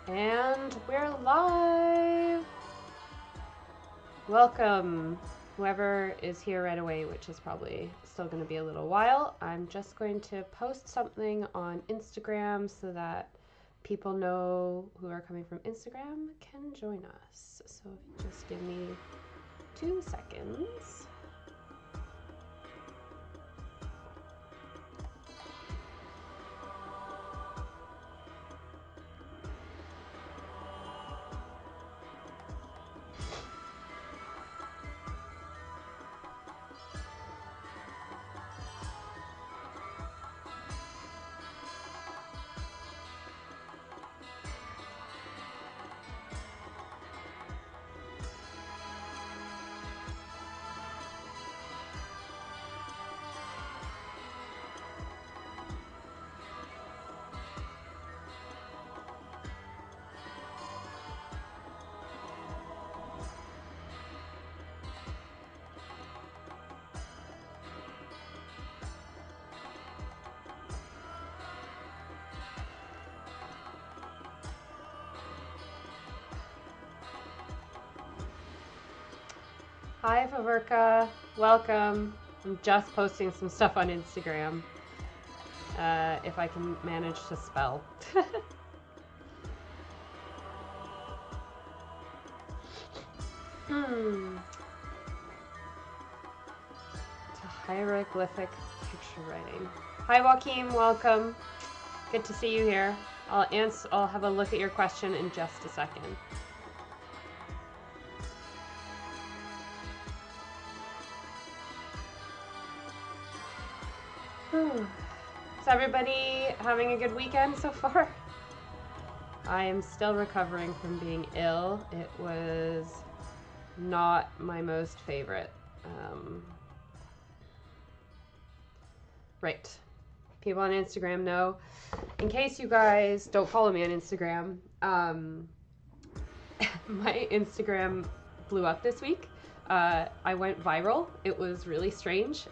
And we're live! Welcome, whoever is here right away, which is probably still going to be a little while. I'm just going to post something on Instagram so that people know who are coming from Instagram can join us. So if you just give me 2 seconds. Hi, Faverka. Welcome. I'm just posting some stuff on Instagram. If I can manage to spell. It's a hieroglyphic picture writing. Hi, Joaquin. Welcome. Good to see you here. I'll have a look at your question in just a second. Is everybody having a good weekend so far? I am still recovering from being ill. It was not my most favorite. Right. People on Instagram know. In case you guys don't follow me on Instagram, my Instagram blew up this week. I went viral. It was really strange.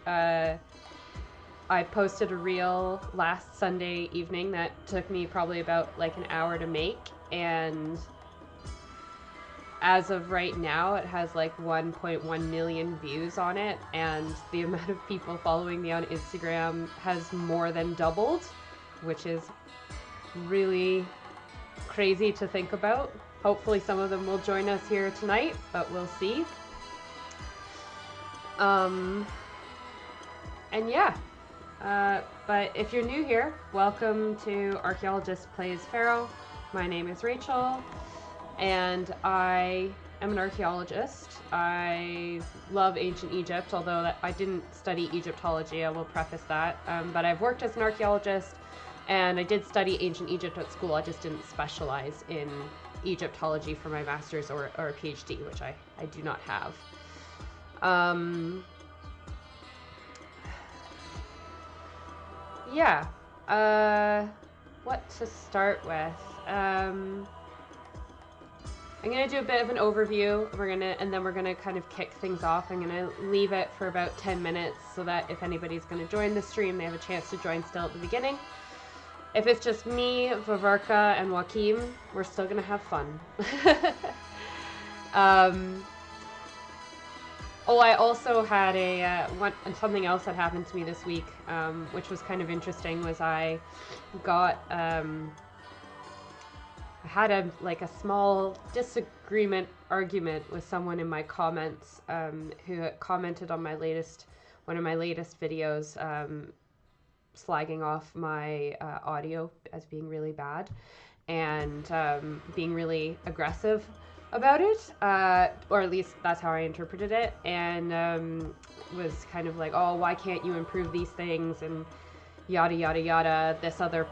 I posted a reel last Sunday evening that took me probably about like an hour to make, and as of right now it has like 1.1 million views on it, and the amount of people following me on Instagram has more than doubled, which is really crazy to think about. Hopefully some of them will join us here tonight, but we'll see. And yeah. But if you're new here, welcome to Archaeologist Plays Pharaoh. My name is Rachel, and I am an archaeologist. I love ancient Egypt, although I didn't study Egyptology, I will preface that. But I've worked as an archaeologist, and I did study ancient Egypt at school. I just didn't specialize in Egyptology for my master's or a PhD, which I do not have. Yeah, what to start with? I'm gonna do a bit of an overview. And then we're gonna kind of kick things off. I'm gonna leave it for about 10 minutes so that if anybody's gonna join the stream, they have a chance to join still at the beginning. If it's just me, Vaverka, and Joaquin, we're still gonna have fun. Oh, I also had something else that happened to me this week, which was kind of interesting. Was I got I had a small disagreement argument with someone in my comments, who commented on one of my latest videos, slagging off my audio as being really bad and being really aggressive about it, or at least that's how I interpreted it, and was kind of like, oh, why can't you improve these things, and yada yada yada. This other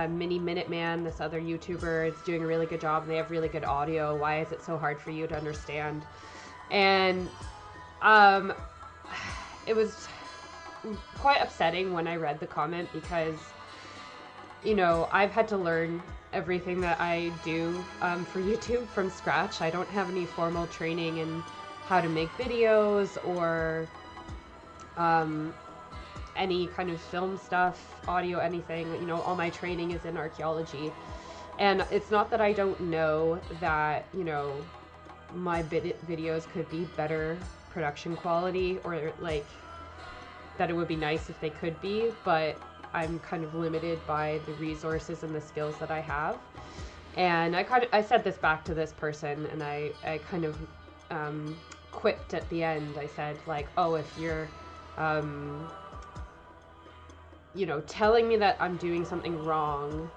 Mini Minuteman, this other YouTuber, is doing a really good job and they have really good audio. Why is it so hard for you to understand? And it was quite upsetting when I read the comment, because I've had to learn everything that I do for YouTube from scratch. I don't have any formal training in how to make videos or any kind of film stuff, audio, anything. All my training is in archaeology. And it's not that I don't know that, you know, my videos could be better production quality, or like that it would be nice if they could be, but I'm kind of limited by the resources and the skills that I have. And I said this back to this person, and I kind of quipped at the end. I said, like, oh, if you're you know, telling me that I'm doing something wrong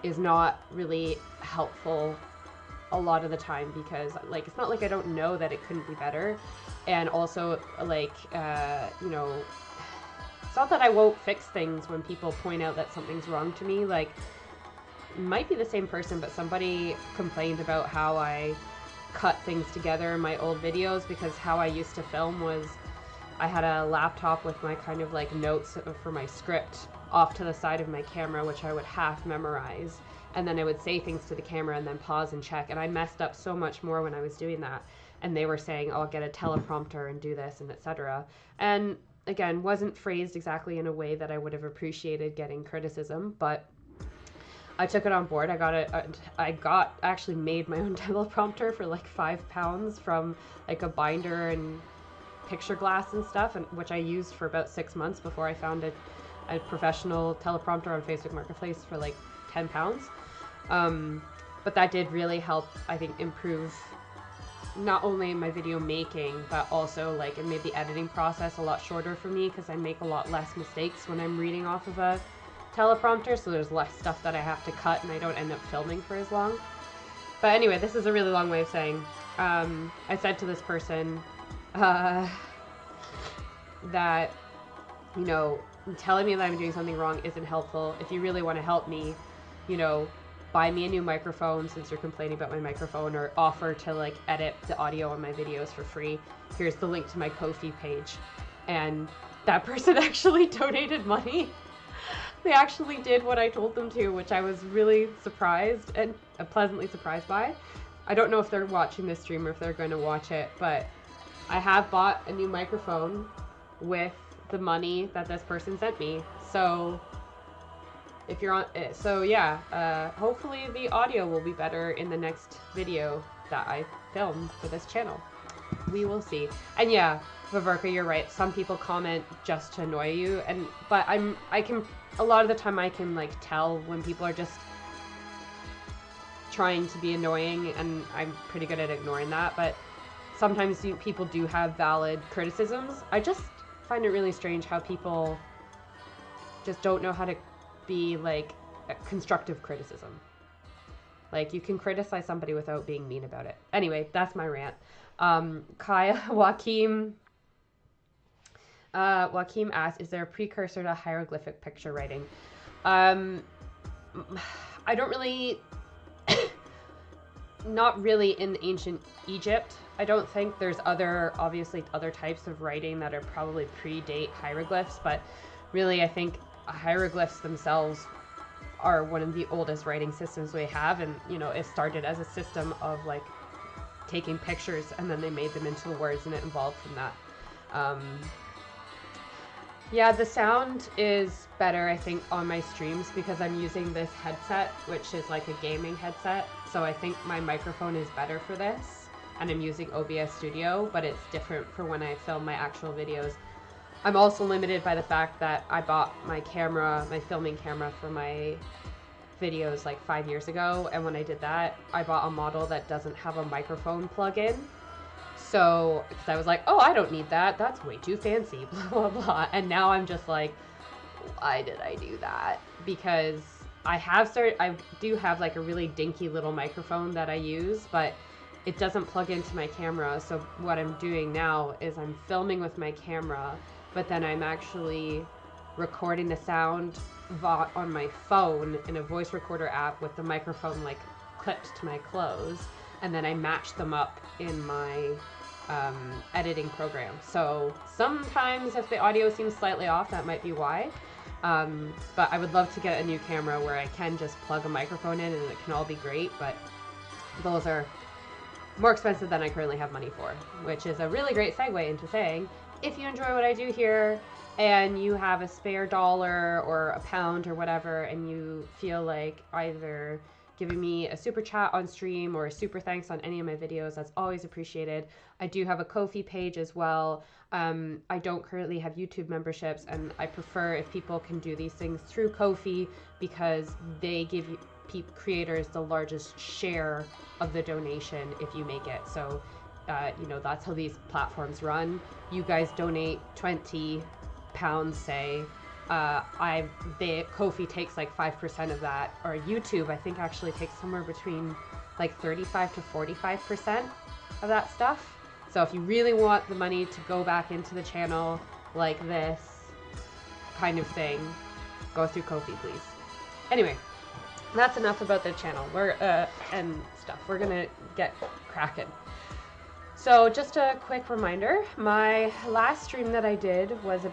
is not really helpful a lot of the time, because like it's not like I don't know that it couldn't be better. And also, like, you know, it's not that I won't fix things when people point out that something's wrong to me. Like, might be the same person, but somebody complained about how I cut things together in my old videos, because how I used to film was I had a laptop with my kind of like notes for my script off to the side of my camera, which I would half memorize, and then I would say things to the camera and then pause and check, and I messed up so much more when I was doing that. And they were saying, oh, I'll get a teleprompter and do this and etc. And again, wasn't phrased exactly in a way that I would have appreciated getting criticism, but I took it on board. I actually made my own teleprompter for like £5 from like a binder and picture glass and stuff, and which I used for about 6 months before I found a professional teleprompter on Facebook Marketplace for like £10. But that did really help, I think, improve not only my video making, but also like it made the editing process a lot shorter for me, because I make a lot less mistakes when I'm reading off of a teleprompter, so there's less stuff that I have to cut and I don't end up filming for as long. But anyway, this is a really long way of saying, I said to this person that, you know, telling me that I'm doing something wrong isn't helpful. If you really want to help me, you know, buy me a new microphone since you're complaining about my microphone, or offer to like edit the audio on my videos for free. Here's the link to my Ko-fi page. And that person actually donated money. They actually did what I told them to, which I was really surprised and pleasantly surprised by. I don't know if they're watching this stream or if they're going to watch it, but I have bought a new microphone with the money that this person sent me. So if you're on it, so yeah, hopefully the audio will be better in the next video that I film for this channel. We will see. And yeah, Viverka, you're right. Some people comment just to annoy you, but I can a lot of the time I can like tell when people are just trying to be annoying, and I'm pretty good at ignoring that. But sometimes people do have valid criticisms. I just find it really strange how people just don't know how to be like a constructive criticism. Like, you can criticize somebody without being mean about it. Anyway, that's my rant. Joaquim asked, is there a precursor to hieroglyphic picture writing? I don't really, not in ancient Egypt. I don't think. There's obviously other types of writing that are probably predate hieroglyphs, but really I think hieroglyphs themselves are one of the oldest writing systems we have, and you know, it started as a system of like taking pictures and then they made them into the words, and it evolved from that. Yeah, the sound is better, I think, on my streams because I'm using this headset, which is like a gaming headset. So I think my microphone is better for this, and I'm using OBS Studio, but it's different for when I film my actual videos. I'm also limited by the fact that I bought my camera, my filming camera for my videos like 5 years ago, and when I did that, I bought a model that doesn't have a microphone plug-in. So, because I was like, oh, I don't need that. That's way too fancy, blah, blah, blah. And now I'm just like, why did I do that? Because I do have like a really dinky little microphone that I use, but it doesn't plug into my camera. So what I'm doing now is I'm filming with my camera, but then I'm actually recording the sound on my phone in a voice recorder app with the microphone like clipped to my clothes. And then I match them up in my editing program. So sometimes if the audio seems slightly off, that might be why. But I would love to get a new camera where I can just plug a microphone in and it can all be great, but those are more expensive than I currently have money for, which is a really great segue into saying, if you enjoy what I do here and you have a spare $1 or £1 or whatever, and you feel like either giving me a super chat on stream or a super thanks on any of my videos. That's always appreciated. I do have a Ko-fi page as well. I don't currently have YouTube memberships, and I prefer if people can do these things through Ko-fi because they give creators the largest share of the donation if you make it. So, you know, that's how these platforms run. You guys donate £20, say. Ko-fi takes like 5% of that, or YouTube I think actually takes somewhere between like 35 to 45% of that stuff. So if you really want the money to go back into the channel like this kind of thing, go through Ko-fi, please. Anyway, that's enough about the channel. And stuff. We're gonna get cracking. So just a quick reminder, my last stream that I did was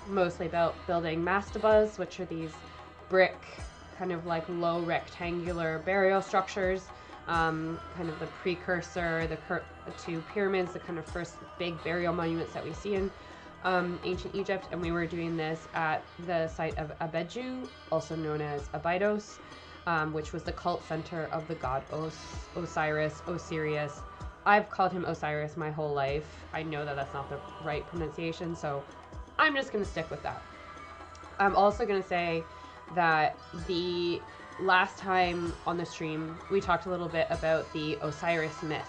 mostly about building mastabas, which are these brick, kind of like low rectangular burial structures, kind of the precursor to pyramids, the kind of first big burial monuments that we see in ancient Egypt. And we were doing this at the site of Abydos, also known as Abydos, which was the cult center of the god Osiris. I've called him Osiris my whole life. I know that that's not the right pronunciation, so I'm just going to stick with that. I'm also going to say that the last time on the stream, we talked a little bit about the Osiris myth.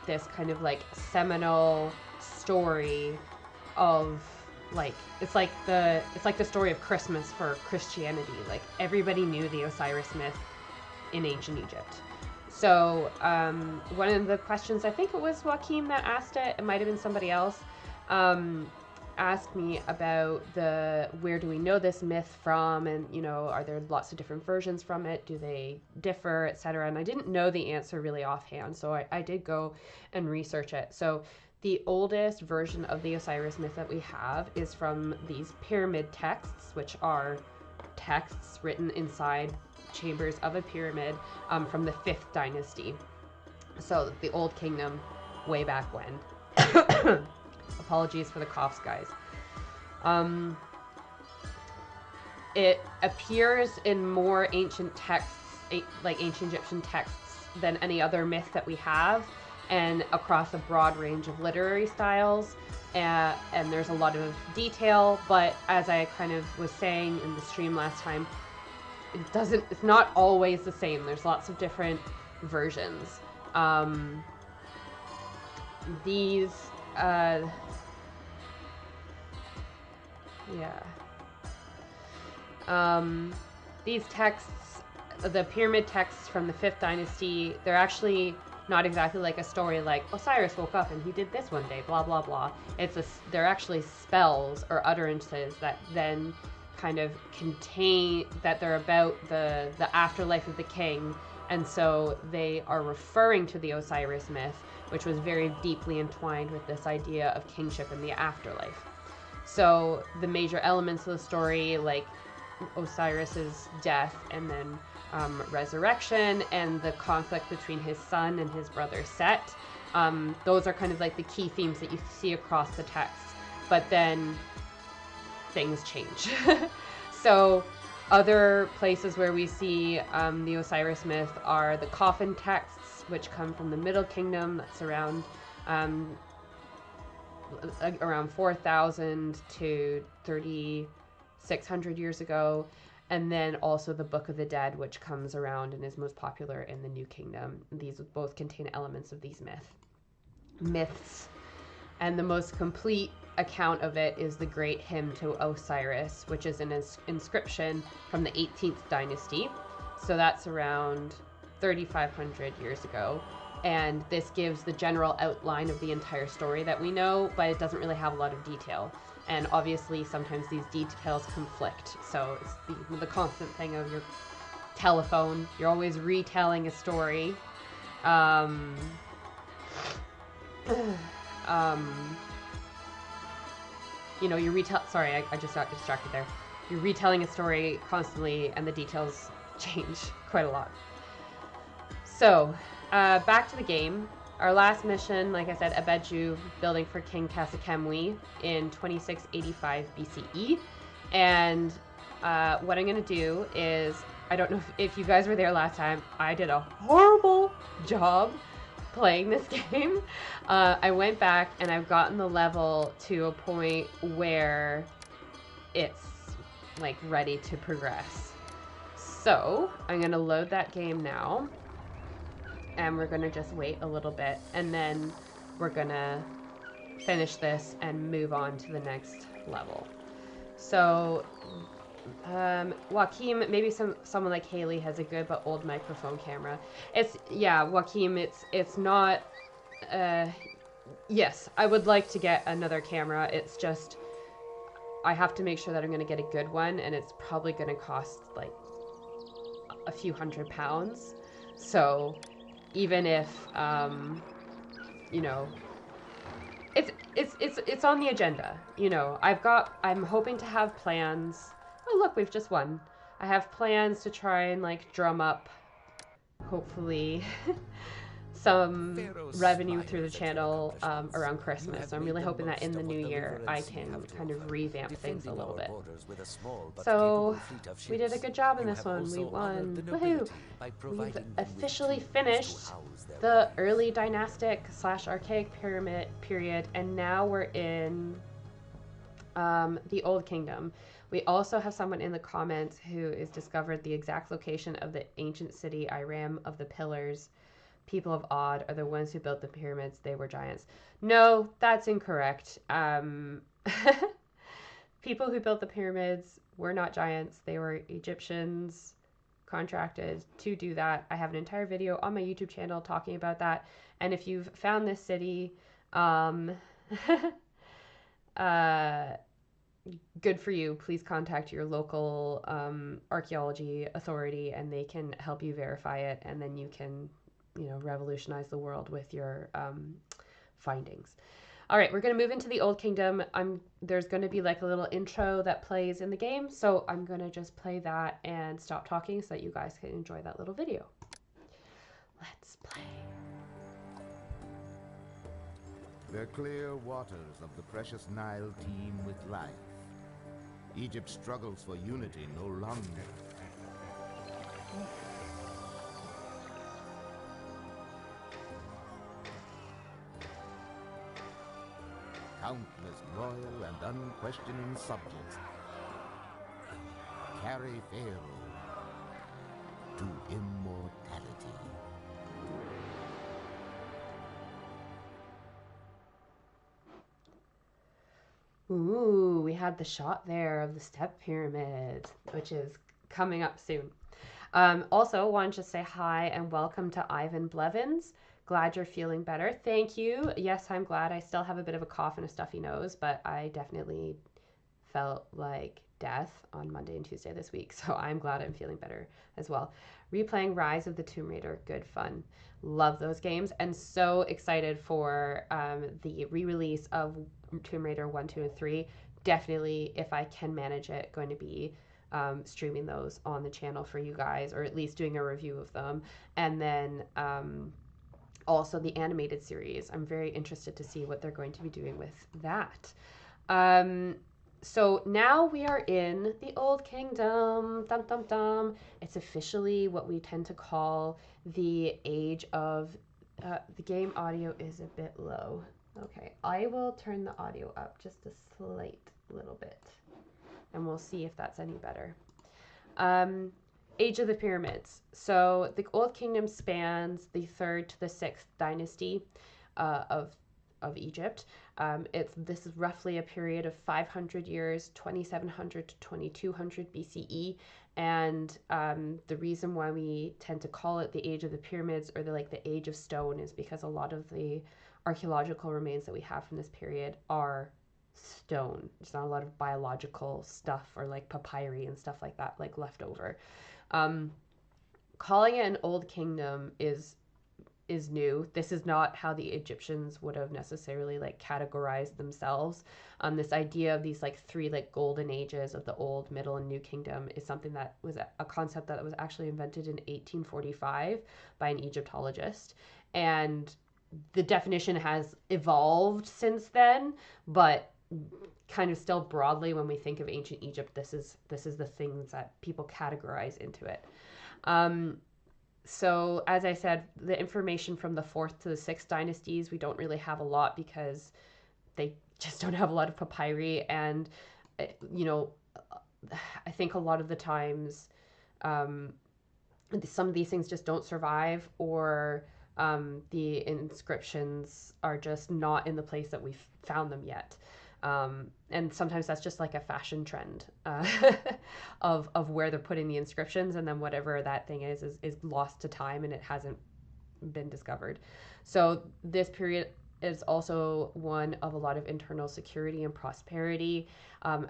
This kind of like seminal story of like, it's like the story of Christmas for Christianity. Like everybody knew the Osiris myth in ancient Egypt. So one of the questions, I think it was Joaquin that asked it, it might have been somebody else, asked me about where do we know this myth from, and you know, are there lots of different versions from it, do they differ, etc. And I didn't know the answer really offhand, so I did go and research it. So the oldest version of the Osiris myth that we have is from these pyramid texts, which are texts written inside chambers of a pyramid from the 5th dynasty. So the Old Kingdom way back when. Apologies for the coughs, guys. It appears in more ancient texts, like ancient Egyptian texts, than any other myth that we have, and across a broad range of literary styles. And there's a lot of detail, but as I kind of was saying in the stream last time, it's not always the same. There's lots of different versions. These texts, the pyramid texts from the 5th dynasty, they're actually not exactly like a story like Osiris woke up and he did this one day, blah blah blah. They're actually spells or utterances that then kind of contain that they're about the afterlife of the king, and so they are referring to the Osiris myth, which was very deeply entwined with this idea of kingship in the afterlife. So the major elements of the story, like Osiris's death and then resurrection and the conflict between his son and his brother Set, those are kind of like the key themes that you see across the text. But then things change. So other places where we see the Osiris myth are the coffin texts, which come from the Middle Kingdom. That's around 4,000 to 3,600 years ago. And then also the Book of the Dead, which comes around and is most popular in the New Kingdom. These both contain elements of these myths. And the most complete account of it is the Great Hymn to Osiris, which is an inscription from the 18th dynasty. So that's around 3,500 years ago. And this gives the general outline of the entire story that we know, but it doesn't really have a lot of detail. And obviously sometimes these details conflict. So it's the constant thing of your telephone. You're always retelling a story. You know, sorry, I just got distracted there. You're retelling a story constantly and the details change quite a lot. So, back to the game. Our last mission, like I said, Abydos, building for King Khasekhemwy in 2685 BCE. And what I'm going to do is I don't know if you guys were there last time. I did a horrible job playing this game. I went back and I've gotten the level to a point where it's like ready to progress. So I'm gonna load that game now, and we're gonna just wait a little bit, and then we're gonna finish this and move on to the next level. So Joachim, maybe someone like Haley has a good but old microphone camera. Joachim, it's not yes, I would like to get another camera. It's just I have to make sure that I'm going to get a good one, and it's probably going to cost like a few £100. So even if you know, it's on the agenda. You know, I'm hoping to have plans. Oh look, we've just won. I have plans to try and like drum up, hopefully, some revenue through the channel around Christmas. So I'm really hoping that in the new year I can kind of revamp things a little bit. So we did a good job in this one. We won. Woohoo! We've officially finished the early dynastic / archaic pyramid period, and now we're in the Old Kingdom. We also have someone in the comments who has discovered the exact location of the ancient city Iram of the Pillars. People of Odd are the ones who built the pyramids. They were giants. No, that's incorrect. People who built the pyramids were not giants. They were Egyptians contracted to do that. I have an entire video on my YouTube channel talking about that. And if you've found this city, good for you. Please contact your local archaeology authority, and they can help you verify it, and then you can, you know, revolutionize the world with your findings. All right, we're going to move into the Old Kingdom. There's going to be like a little intro that plays in the game, so I'm going to just play that and stop talking so that you guys can enjoy that little video. Let's play. The clear waters of the precious Nile teem with life. Egypt struggles for unity no longer. Countless loyal and unquestioning subjects carry Pharaoh to immortality. Ooh, we had the shot there of the step pyramid, which is coming up soon. Also, wanted to say hi and welcome to Ivan Blevins. Glad you're feeling better. Thank you. Yes, I'm glad. I still have a bit of a cough and a stuffy nose, but I definitely felt like death on Monday and Tuesday this week, so I'm glad I'm feeling better as well. Replaying Rise of the Tomb Raider, good fun. Love those games, and so excited for the re-release of Tomb Raider 1, 2, and 3. Definitely, if I can manage it, going to be streaming those on the channel for you guys, or at least doing a review of them. And then also the animated series. I'm very interested to see what they're going to be doing with that. So now we are in the Old Kingdom. Dum, dum, dum. It's officially what we tend to call the age of... the game audio is a bit low. Okay, I will turn the audio up just a slight little bit, and we'll see if that's any better. Age of the Pyramids. So the Old Kingdom spans the 3rd to the 6th dynasty of Egypt. This is roughly a period of 500 years, 2700 to 2200 BCE. And the reason why we tend to call it the Age of the Pyramids, or the Age of Stone, is because a lot of the archaeological remains that we have from this period are stone. There's not a lot of biological stuff or like papyri and stuff like that, like left over. Calling it an Old Kingdom is new. This is not how the Egyptians would have necessarily like categorized themselves. This idea of these like 3 like golden ages of the Old, Middle, and New Kingdom is something that was a concept that was actually invented in 1845 by an Egyptologist, and the definition has evolved since then, but kind of still broadly, when we think of ancient Egypt, this is the things that people categorize into it. So as I said, the information from the 4th to the 6th dynasties, we don't really have a lot because they just don't have a lot of papyri. And, you know, I think a lot of the times some of these things just don't survive, or the inscriptions are just not in the place that we've found them yet. And sometimes that's just like a fashion trend of where they're putting the inscriptions, and then whatever that thing is lost to time and it hasn't been discovered. So this period is also one of a lot of internal security and prosperity,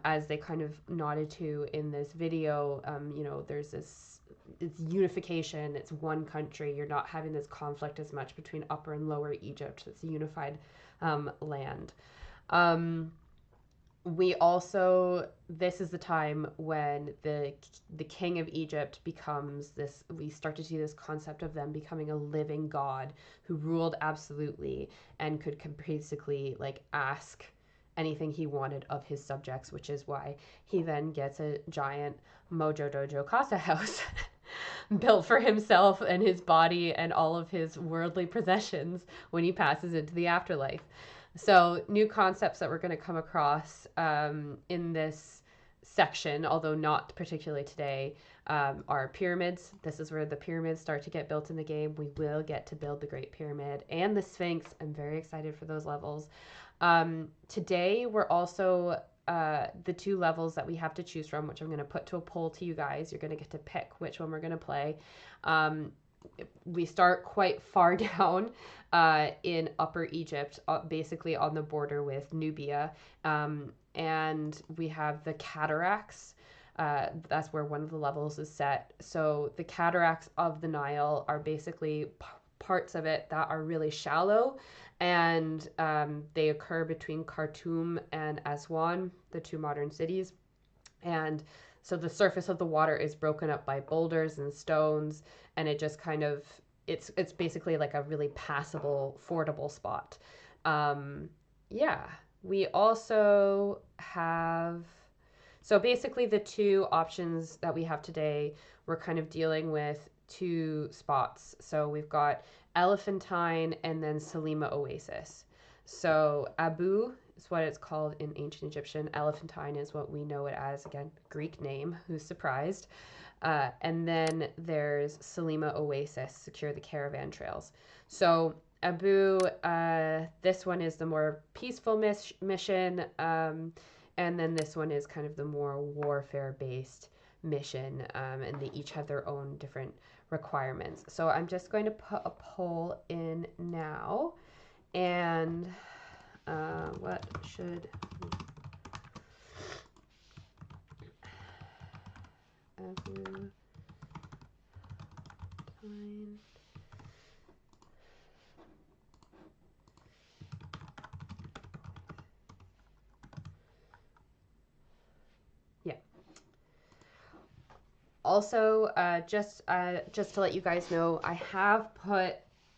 as they kind of nodded to in this video. You know, there's this, it's unification, it's one country, you're not having this conflict as much between Upper and Lower Egypt. It's a unified land. We also, this is the time when the king of Egypt becomes this, we start to see this concept of them becoming a living god who ruled absolutely and could basically like ask anything he wanted of his subjects, which is why he then gets a giant Mojo Dojo Casa house built for himself and his body and all of his worldly possessions when he passes into the afterlife. So new concepts that we're going to come across in this section, although not particularly today, are pyramids. This is where the pyramids start to get built in the game. We will get to build the Great Pyramid and the Sphinx. I'm very excited for those levels. Today, we're also the 2 levels that we have to choose from, which I'm going to put to a poll to you guys. You're going to get to pick which one we're going to play. We start quite far down in Upper Egypt, basically on the border with Nubia. And we have the cataracts. That's where one of the levels is set. So the cataracts of the Nile are basically parts of it that are really shallow, and they occur between Khartoum and Aswan, the 2 modern cities. And so the surface of the water is broken up by boulders and stones, and it just kind of, it's basically like a really passable, fordable spot. Yeah, we also have, so basically the 2 options that we have today, we're kind of dealing with 2 spots. So we've got Elephantine and then Selima Oasis. So Abu is what it's called in ancient Egyptian. Elephantine is what we know it as, again, Greek name, who's surprised. And then there's Selima Oasis, secure the caravan trails. So Abu, this one is the more peaceful mission, and then this one is kind of the more warfare-based mission, and they each have their own different requirements. So I'm just going to put a poll in now, and what should Abu time? Yeah. Also, just to let you guys know, I have put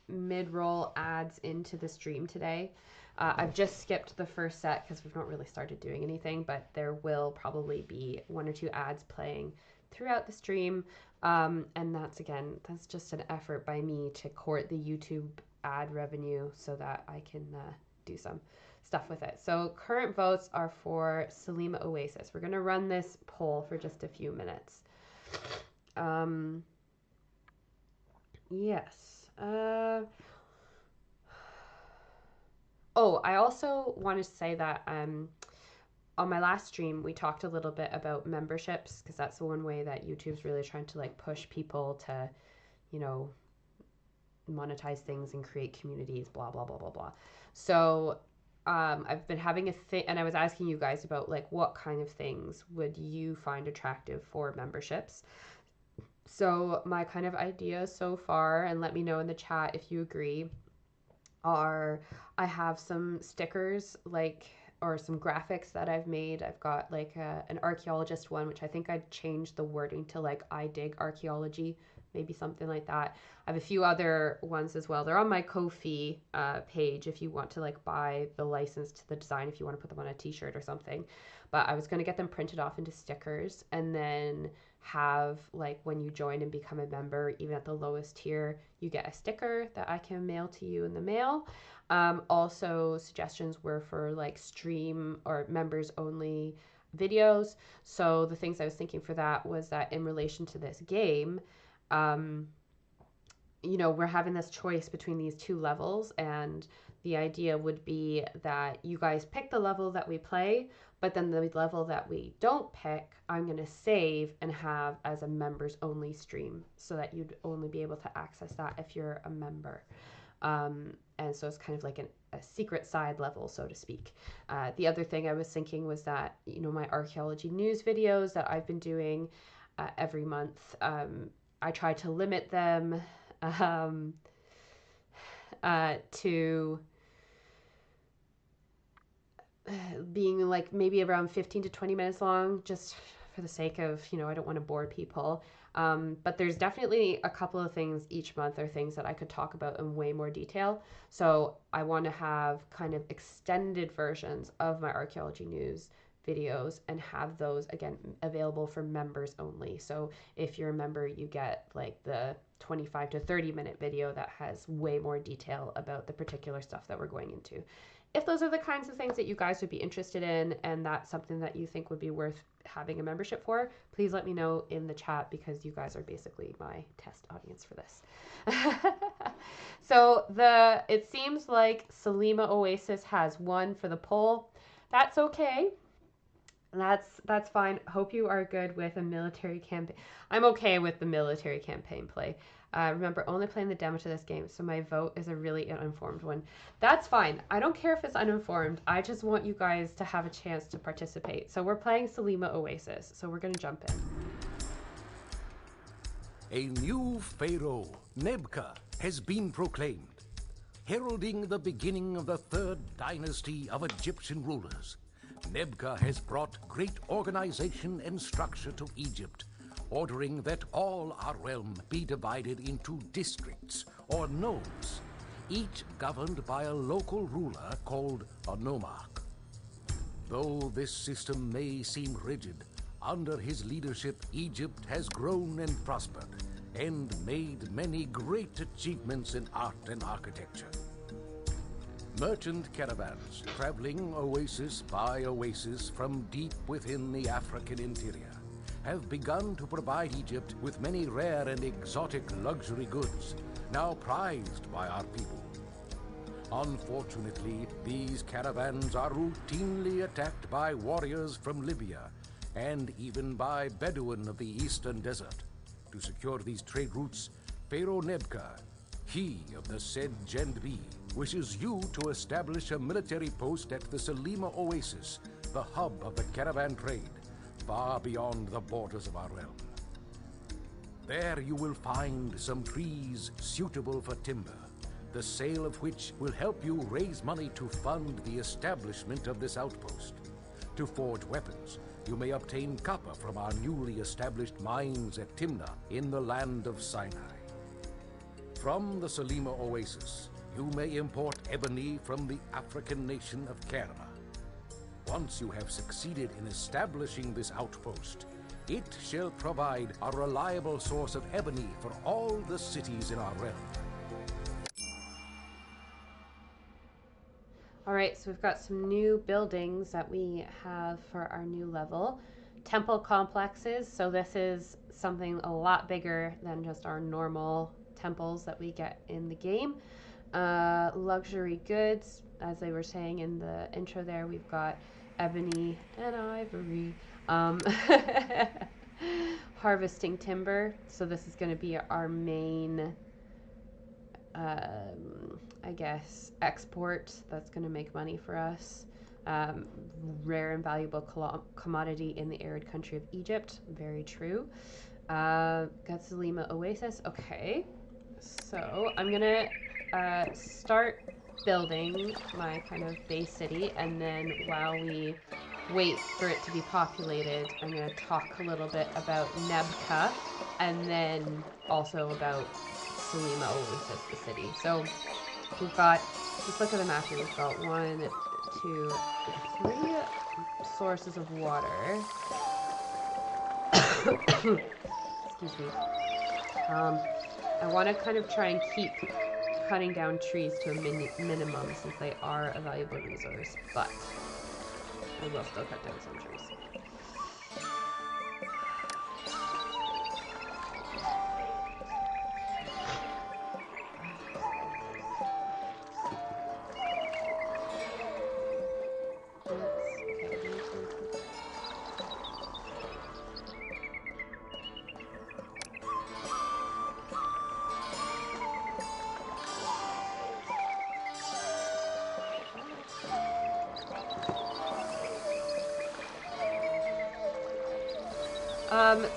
mid-roll ads into the stream today. I've just skipped the first set because we've not really started doing anything, but there will probably be 1 or 2 ads playing throughout the stream. And that's just an effort by me to court the YouTube ad revenue so that I can do some stuff with it. So current votes are for Selima Oasis. We're going to run this poll for just a few minutes. Yes. Oh, I also want to say that on my last stream, we talked a little bit about memberships, because that's the one way that YouTube's really trying to like push people to, you know, monetize things and create communities, blah, blah, blah, blah, blah. So I've been having a thing, and I was asking you guys about like what kind of things would you find attractive for memberships. So my kind of ideas so far, and let me know in the chat if you agree, are I have some stickers like, or some graphics that I've made. I've got like an archaeologist one, which I think I'd changed the wording to like I dig archaeology maybe something like that. I have a few other ones as well. They're on my Ko-fi page if you want to like buy the license to the design, if you want to put them on a t-shirt or something. But I was going to get them printed off into stickers, and then have, like, when you join and become a member, even at the lowest tier, you get a sticker that I can mail to you in the mail. Also, suggestions were for like stream or members only videos. So the things I was thinking for that was that in relation to this game, you know, we're having this choice between these two levels, and the idea would be that you guys pick the level that we play, but then the level that we don't pick, I'm going to save and have as a members only stream, so that you'd only be able to access that if you're a member. And so it's kind of like a secret side level, so to speak. The other thing I was thinking was that, you know, my archaeology news videos that I've been doing every month, I try to limit them to being like maybe around 15 to 20 minutes long, just for the sake of, you know, I don't want to bore people. But there's definitely a couple of things each month are things that I could talk about in way more detail. So I want to have kind of extended versions of my archaeology news videos and have those again available for members only. So if you're a member, you get like the 25 to 30 minute video that has way more detail about the particular stuff that we're going into. If those are the kinds of things that you guys would be interested in, and that's something that you think would be worth having a membership for, please let me know in the chat, because you guys are basically my test audience for this. So it seems like Selima Oasis has won for the poll. That's okay. That's fine. Hope you are good with a military campaign. I'm okay with the military campaign play. Remember, only playing the demo to this game, so my vote is a really uninformed one. That's fine. I don't care if it's uninformed. I just want you guys to have a chance to participate. So we're playing Selima Oasis, so we're going to jump in. A new pharaoh, Nebka, has been proclaimed, heralding the beginning of the third dynasty of Egyptian rulers. Nebka has brought great organization and structure to Egypt, ordering that all our realm be divided into districts or nomes, each governed by a local ruler called a nomarch. Though this system may seem rigid, under his leadership Egypt has grown and prospered and made many great achievements in art and architecture. Merchant caravans traveling oasis by oasis from deep within the African interior have begun to provide Egypt with many rare and exotic luxury goods, now prized by our people. Unfortunately, these caravans are routinely attacked by warriors from Libya and even by Bedouin of the Eastern Desert. To secure these trade routes, Pharaoh Nebka, he of the said Gendbi, wishes you to establish a military post at the Selima Oasis, the hub of the caravan trade, far beyond the borders of our realm. There you will find some trees suitable for timber, the sale of which will help you raise money to fund the establishment of this outpost. To forge weapons, you may obtain copper from our newly established mines at Timna in the land of Sinai. From the Selima Oasis, you may import ebony from the African nation of Kerma. Once you have succeeded in establishing this outpost, it shall provide a reliable source of ebony for all the cities in our realm. All right, so we've got some new buildings that we have for our new level. Temple complexes, so this is something a lot bigger than just our normal temples that we get in the game. Luxury goods, as they were saying in the intro there, we've got ebony and ivory. Harvesting timber, so this is going to be our main, I guess, export that's going to make money for us. Rare and valuable commodity in the arid country of Egypt, very true. Got Selima Oasis, okay. So I'm gonna start building my kind of base city, and then while we wait for it to be populated. I'm going to talk a little bit about Nebka, and then also about Selima Oasis, the city. So we've got, let's look at the map here. We've got 1, 2, 3 sources of water. Excuse me. I want to kind of try and keep cutting down trees to a minimum since they are a valuable resource, but I will still cut down some trees.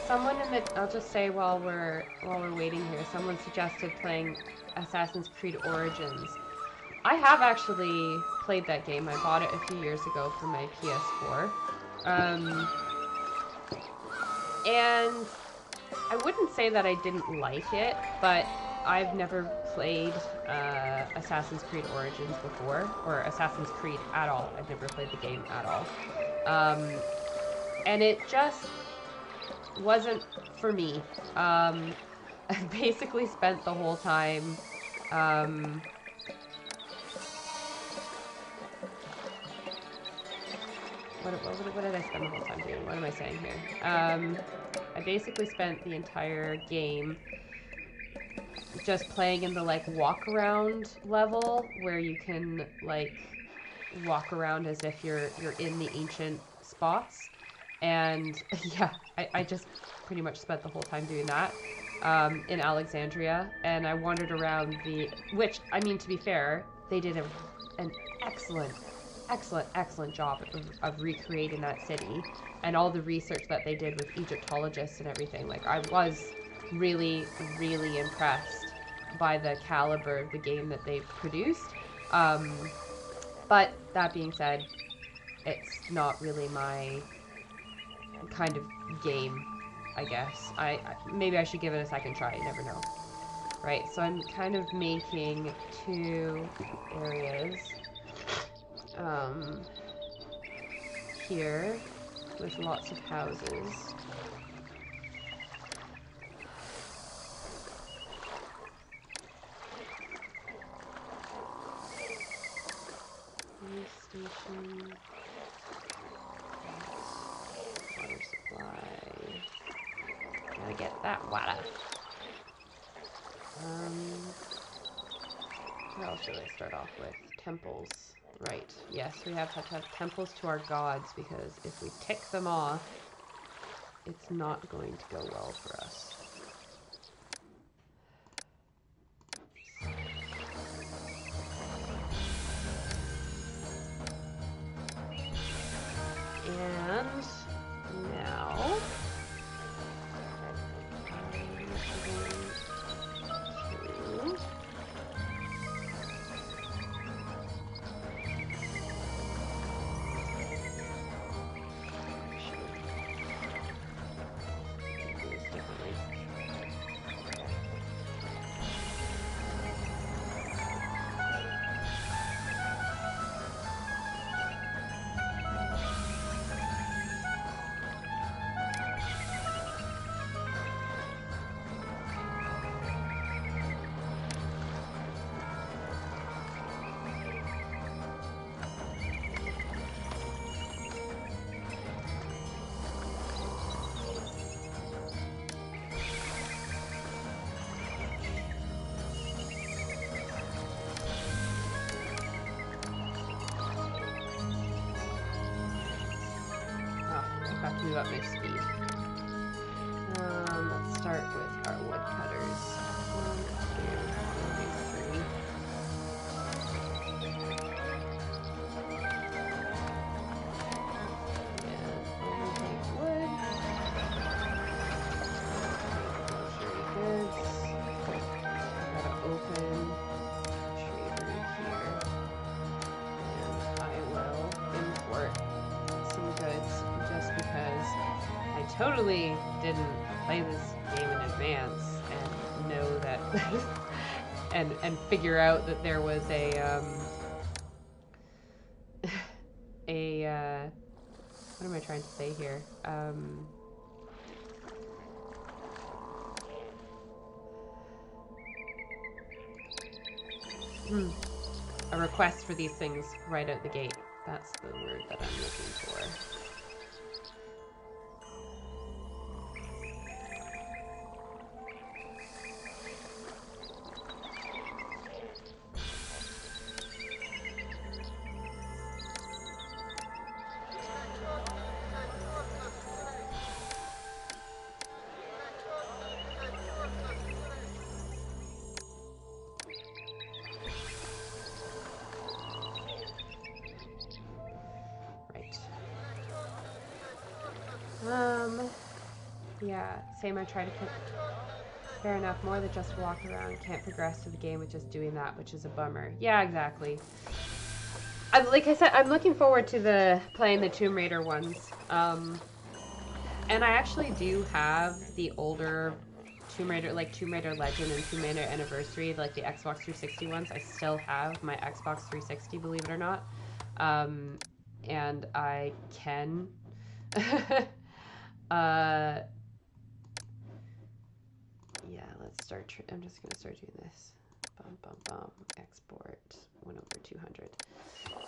Someone in the, I'll just say while we're waiting here, someone suggested playing Assassin's Creed Origins. I have actually played that game. I bought it a few years ago for my PS4. And I wouldn't say that I didn't like it, but I've never played Assassin's Creed Origins before, or Assassin's Creed at all. I've never played the game at all. And it just wasn't for me. I basically spent the whole time what did I spend the whole time doing? What am I saying here? I basically spent the entire game just playing in the like walk around level where you can like walk around as if you're in the ancient spots. And yeah, I just pretty much spent the whole time doing that in Alexandria, and I wandered around which, I mean, to be fair, they did an excellent job of recreating that city, and all the research that they did with Egyptologists and everything. Like, I was really, really impressed by the caliber of the game that they produced. But that being said, it's not really my kind of game, I guess. Maybe I should give it a second try, you never know. Right, so I'm kind of making 2 areas here with lots of houses. Police station. Water supply. Gotta get that water. What else should I start off with? Temples. Right. Yes, we have to have temples to our gods, because if we tick them off, it's not going to go well for us. And now move up my speed. Let's start with our woodcutters. 1, 2, 3. And overtake wood. Luxury goods. I gotta open trader here. And I will import some goods. totally didn't play this game in advance and know that and figure out that there was a what am I trying to say here? A request for these things right out the gate. That's the word that I'm looking for. Yeah, same. I try to put. Fair enough. More than just walk around. Can't progress to the game with just doing that, which is a bummer. Yeah, exactly. Like I said, I'm looking forward to playing the Tomb Raider ones. And I actually do have the older Tomb Raider, like Tomb Raider Legend and Tomb Raider Anniversary, like the Xbox 360 ones. I still have my Xbox 360, believe it or not. And I can. Yeah, let's start. I'm just gonna start doing this. Export 1/200.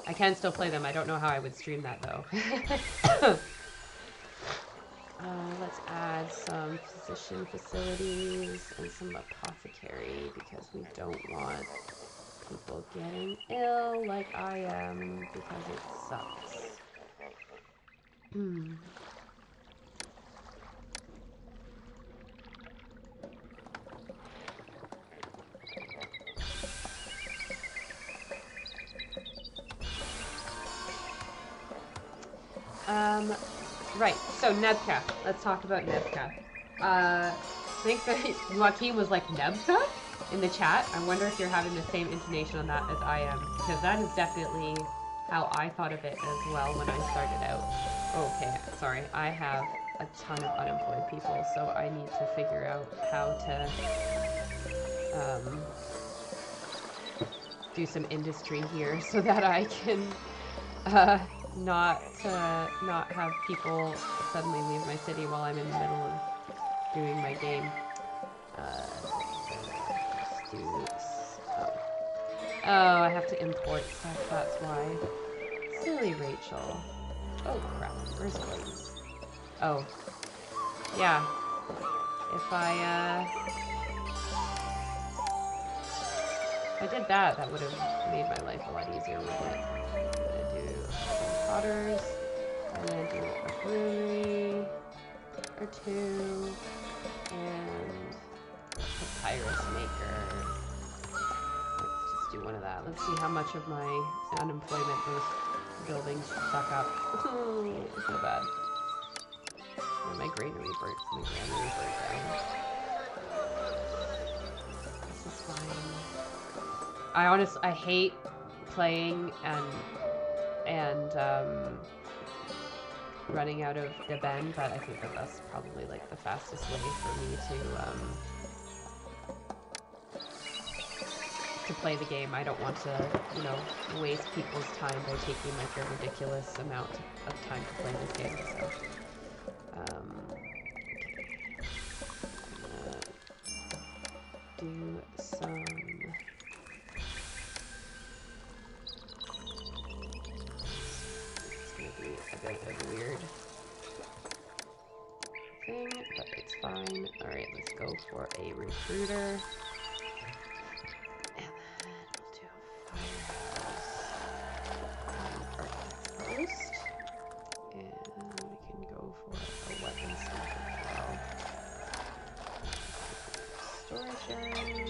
I can still play them. I don't know how I would stream that though. Let's add some physician facilities and some apothecary because we don't want people getting ill like I am because it sucks. Right, so Nebka. Let's talk about Nebka. I think that Joaquin was like Nebka in the chat. I wonder if you're having the same intonation on that as I am, because that is definitely how I thought of it as well when I started out. Okay, sorry, I have a ton of unemployed people, so I need to figure out how to do some industry here so that I can not have people suddenly leave my city while I'm in the middle of doing my game. Let's do this. Oh, I have to import stuff, that's why. Silly Rachel. Oh crap, where's Blaze? Oh. Yeah. If I did that, that would have made my life a lot easier, wouldn't it? Potters, and then do a brewery or two, and a papyrus maker. Let's just do one of that. Let's see how much of my unemployment those buildings suck up. It's not bad. And my granary burnt down. This is fine. I hate playing and running out of the Ben, but I think that that's probably like the fastest way for me to play the game. I don't want to, you know, waste people's time by taking like a ridiculous amount of time to play this game. So, do some. A bit of a weird thing, but it's fine. Alright, let's go for a recruiter. And then we'll do a firehouse post. And we can go for a weapons smith as well. Storage yard.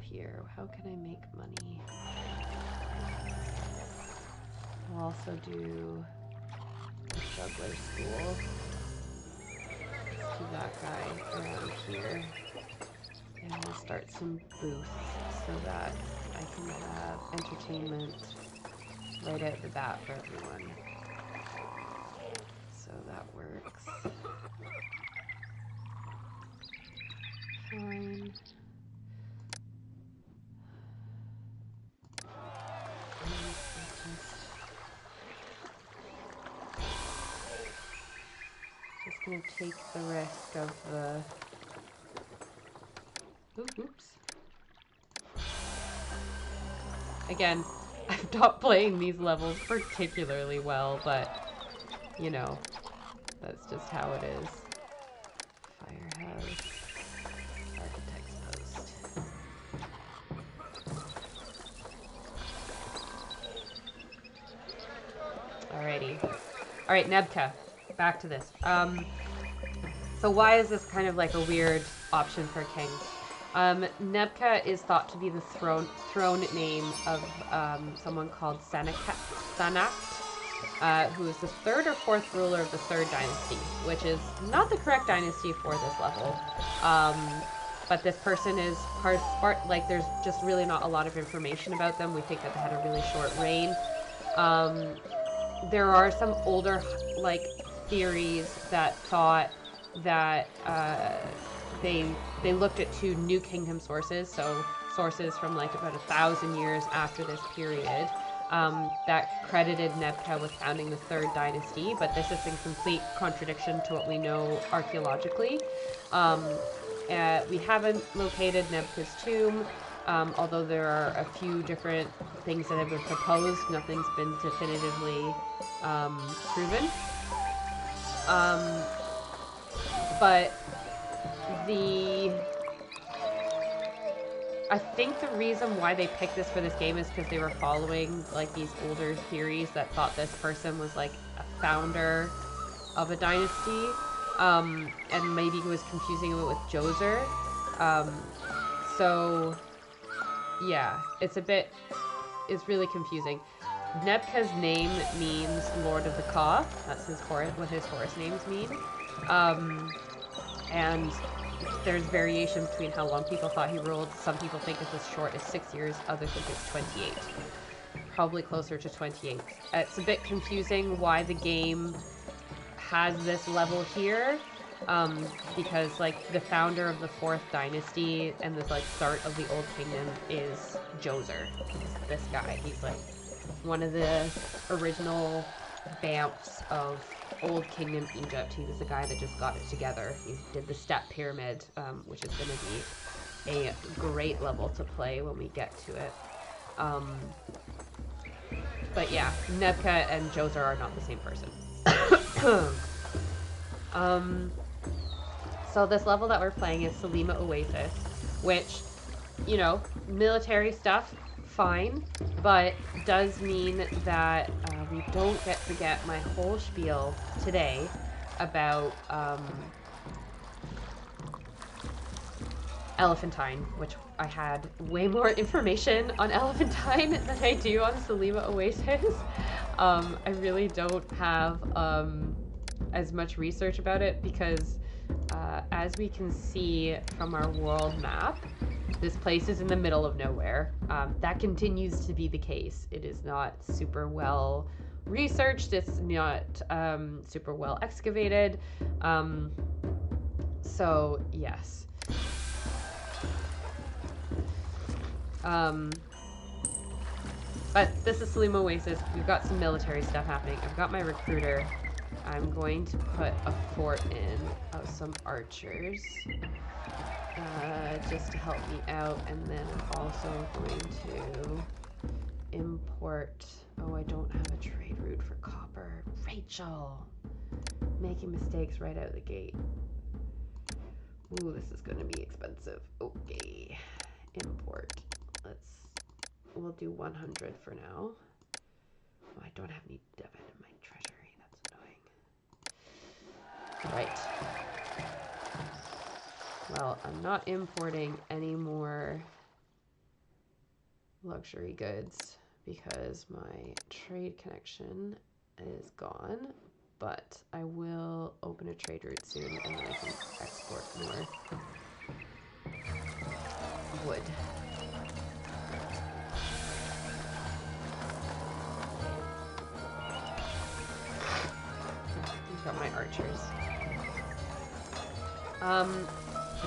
Here, how can I make money? We'll also do juggler school. Let's do that guy around here. And we'll start some booths so that I can have entertainment right out the bat for everyone. So that works. Fine. Just gonna take the risk of the... Oops. Again, I'm not playing these levels particularly well, but, you know, that's just how it is. Firehouse. Architect's post. Alrighty. Alright, Nebka. Back to this. So why is this kind of like a weird option for a king? Nebka is thought to be the throne name of someone called Sanacht, who is the third or fourth ruler of the third dynasty, which is not the correct dynasty for this level. But this person is part of Sparta. Like, there's just really not a lot of information about them. We think that they had a really short reign. There are some older, like, theories that thought that they looked at two New Kingdom sources, so sources from like about 1,000 years after this period, that credited Nebka with founding the third dynasty, but this is in complete contradiction to what we know archaeologically. We haven't located Nebka's tomb, although there are a few different things that have been proposed. Nothing's been definitively proven. But I think the reason why they picked this for this game is because they were following like these older theories that thought this person was like a founder of a dynasty, and maybe was confusing it with Djoser. So yeah, it's really confusing. Nebka's name means Lord of the Ka. That's what his Horus names mean. And there's variation between how long people thought he ruled. Some people think it's as short as 6 years, others think it's 28. Probably closer to 28. It's a bit confusing why the game has this level here, because like the founder of the fourth dynasty and the like start of the Old Kingdom is Djoser. This guy, he's like one of the original Bamfs of Old Kingdom Egypt. He was the guy that just got it together. He did the step pyramid, which is going to be a great level to play when we get to it. But yeah, Nebka and Djoser are not the same person. So this level that we're playing is Selima Oasis, which, you know, military stuff, fine, but does mean that we don't get to get my whole spiel today about Elephantine, which I had way more information on Elephantine than I do on Selima Oasis. I really don't have as much research about it because as we can see from our world map, this place is in the middle of nowhere. That continues to be the case. It is not super well researched. It's not super well excavated. So, yes. But this is Selima Oasis. We've got some military stuff happening. I've got my recruiter. I'm going to put a fort in of some archers. Just to help me out, and then I'm also going to import... Oh, I don't have a trade route for copper. Rachel! Making mistakes right out of the gate. Ooh, this is going to be expensive. Okay. Import. We'll do 100 for now. Oh, I don't have any debit in my treasury. That's annoying. Right. Well, I'm not importing any more luxury goods because my trade connection is gone, but I will open a trade route soon and then I can export more wood. I've got my archers.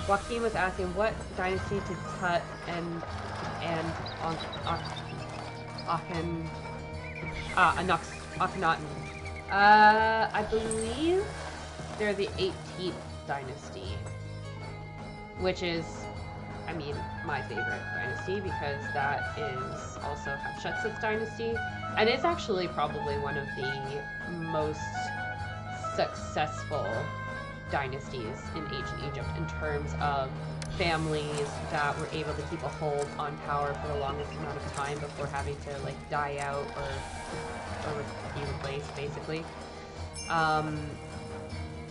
Joaquin was asking what dynasty did Tut and Akhenaten. I believe they're the 18th dynasty, which is, I mean, my favorite dynasty because that is also Hatshepsut's dynasty, and it's actually probably one of the most successful dynasties in ancient Egypt in terms of families that were able to keep a hold on power for the longest amount of time before having to like die out or be replaced, basically.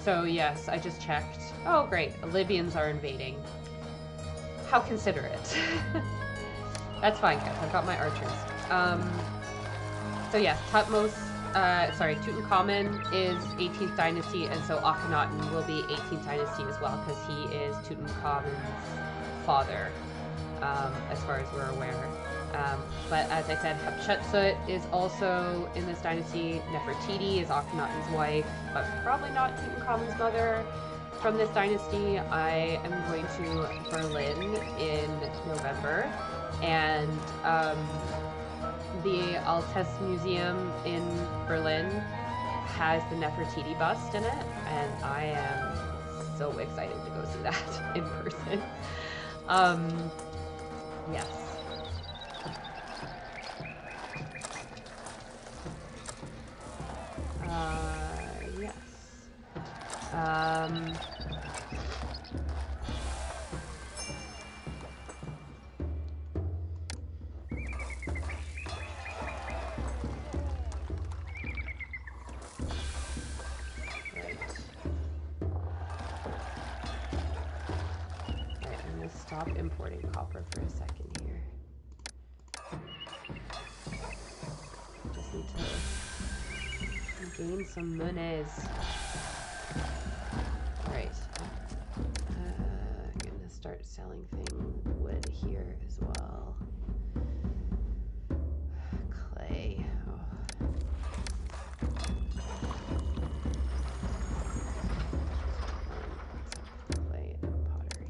So yes, I just checked. Oh great, Libyans are invading. How considerate. That's fine, guys. I've got my archers. So yes, Tutankhamun is 18th dynasty, and so Akhenaten will be 18th dynasty as well, because he is Tutankhamun's father, as far as we're aware. But as I said, Hatshepsut is also in this dynasty. Nefertiti is Akhenaten's wife, but probably not Tutankhamun's mother. From this dynasty, I am going to Berlin in November, and the Altes Museum in Berlin has the Nefertiti bust in it, and I am so excited to go see that in person. Yes. Yes. Stop importing copper for a second here. Just need to gain some monies. Alright. I'm gonna start selling wood here as well. Clay. Oh. Clay and pottery.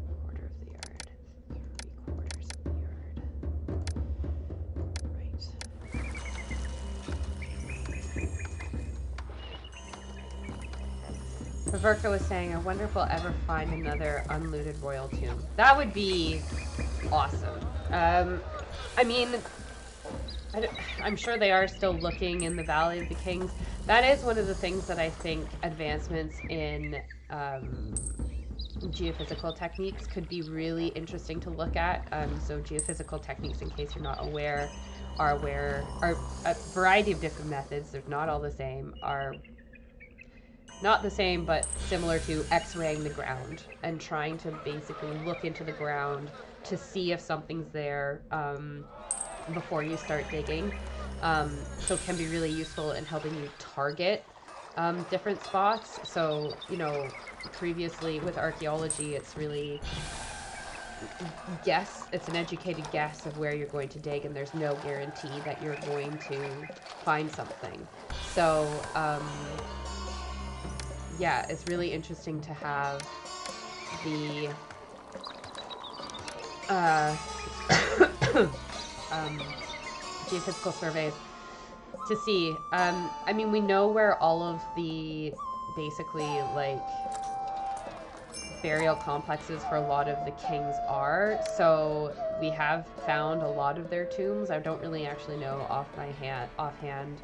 Quarter of the yard. 3/4 of the yard. Right. Paverka was saying, I wonder if we'll ever find another unlooted royal tomb. That would be awesome. I mean, I'm sure they are still looking in the Valley of the Kings. That is one of the things that I think advancements in geophysical techniques could be really interesting to look at. So geophysical techniques, in case you're not aware, are a variety of different methods. They're not all the same. Are not the same, but similar to X-raying the ground and trying to basically look into the ground to see if something's there before you start digging. So it can be really useful in helping you target different spots. So, you know, previously with archaeology, it's really it's an educated guess of where you're going to dig, and there's no guarantee that you're going to find something. So, yeah, it's really interesting to have the geophysical surveys to see. I mean, we know where all of the basically like burial complexes for a lot of the kings are, so we have found a lot of their tombs. I don't really actually know offhand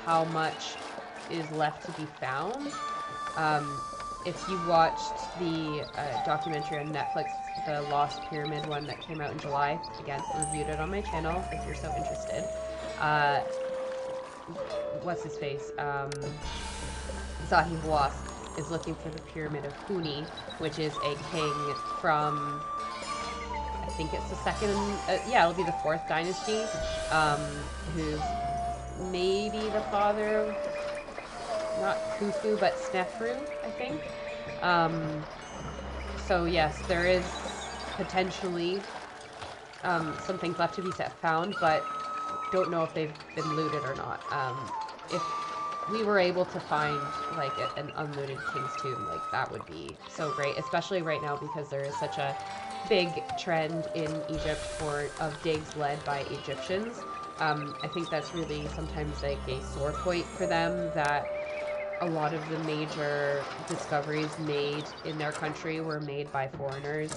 how much is left to be found. If you watched the documentary on Netflix, the Lost Pyramid one that came out in July, again, reviewed it on my channel if you're so interested. What's his face? Zahi Hawass is looking for the Pyramid of Huni, which is a king from, I think it's the second, it'll be the 4th dynasty, who's maybe the father, not Khufu, but Snefru, I think. So yes, there is potentially some things left to be found, but don't know if they've been looted or not. If we were able to find like an unlooted king's tomb, like that would be so great, especially right now because there is such a big trend in Egypt of digs led by Egyptians. I think that's really sometimes like a sore point for them, that a lot of the major discoveries made in their country were made by foreigners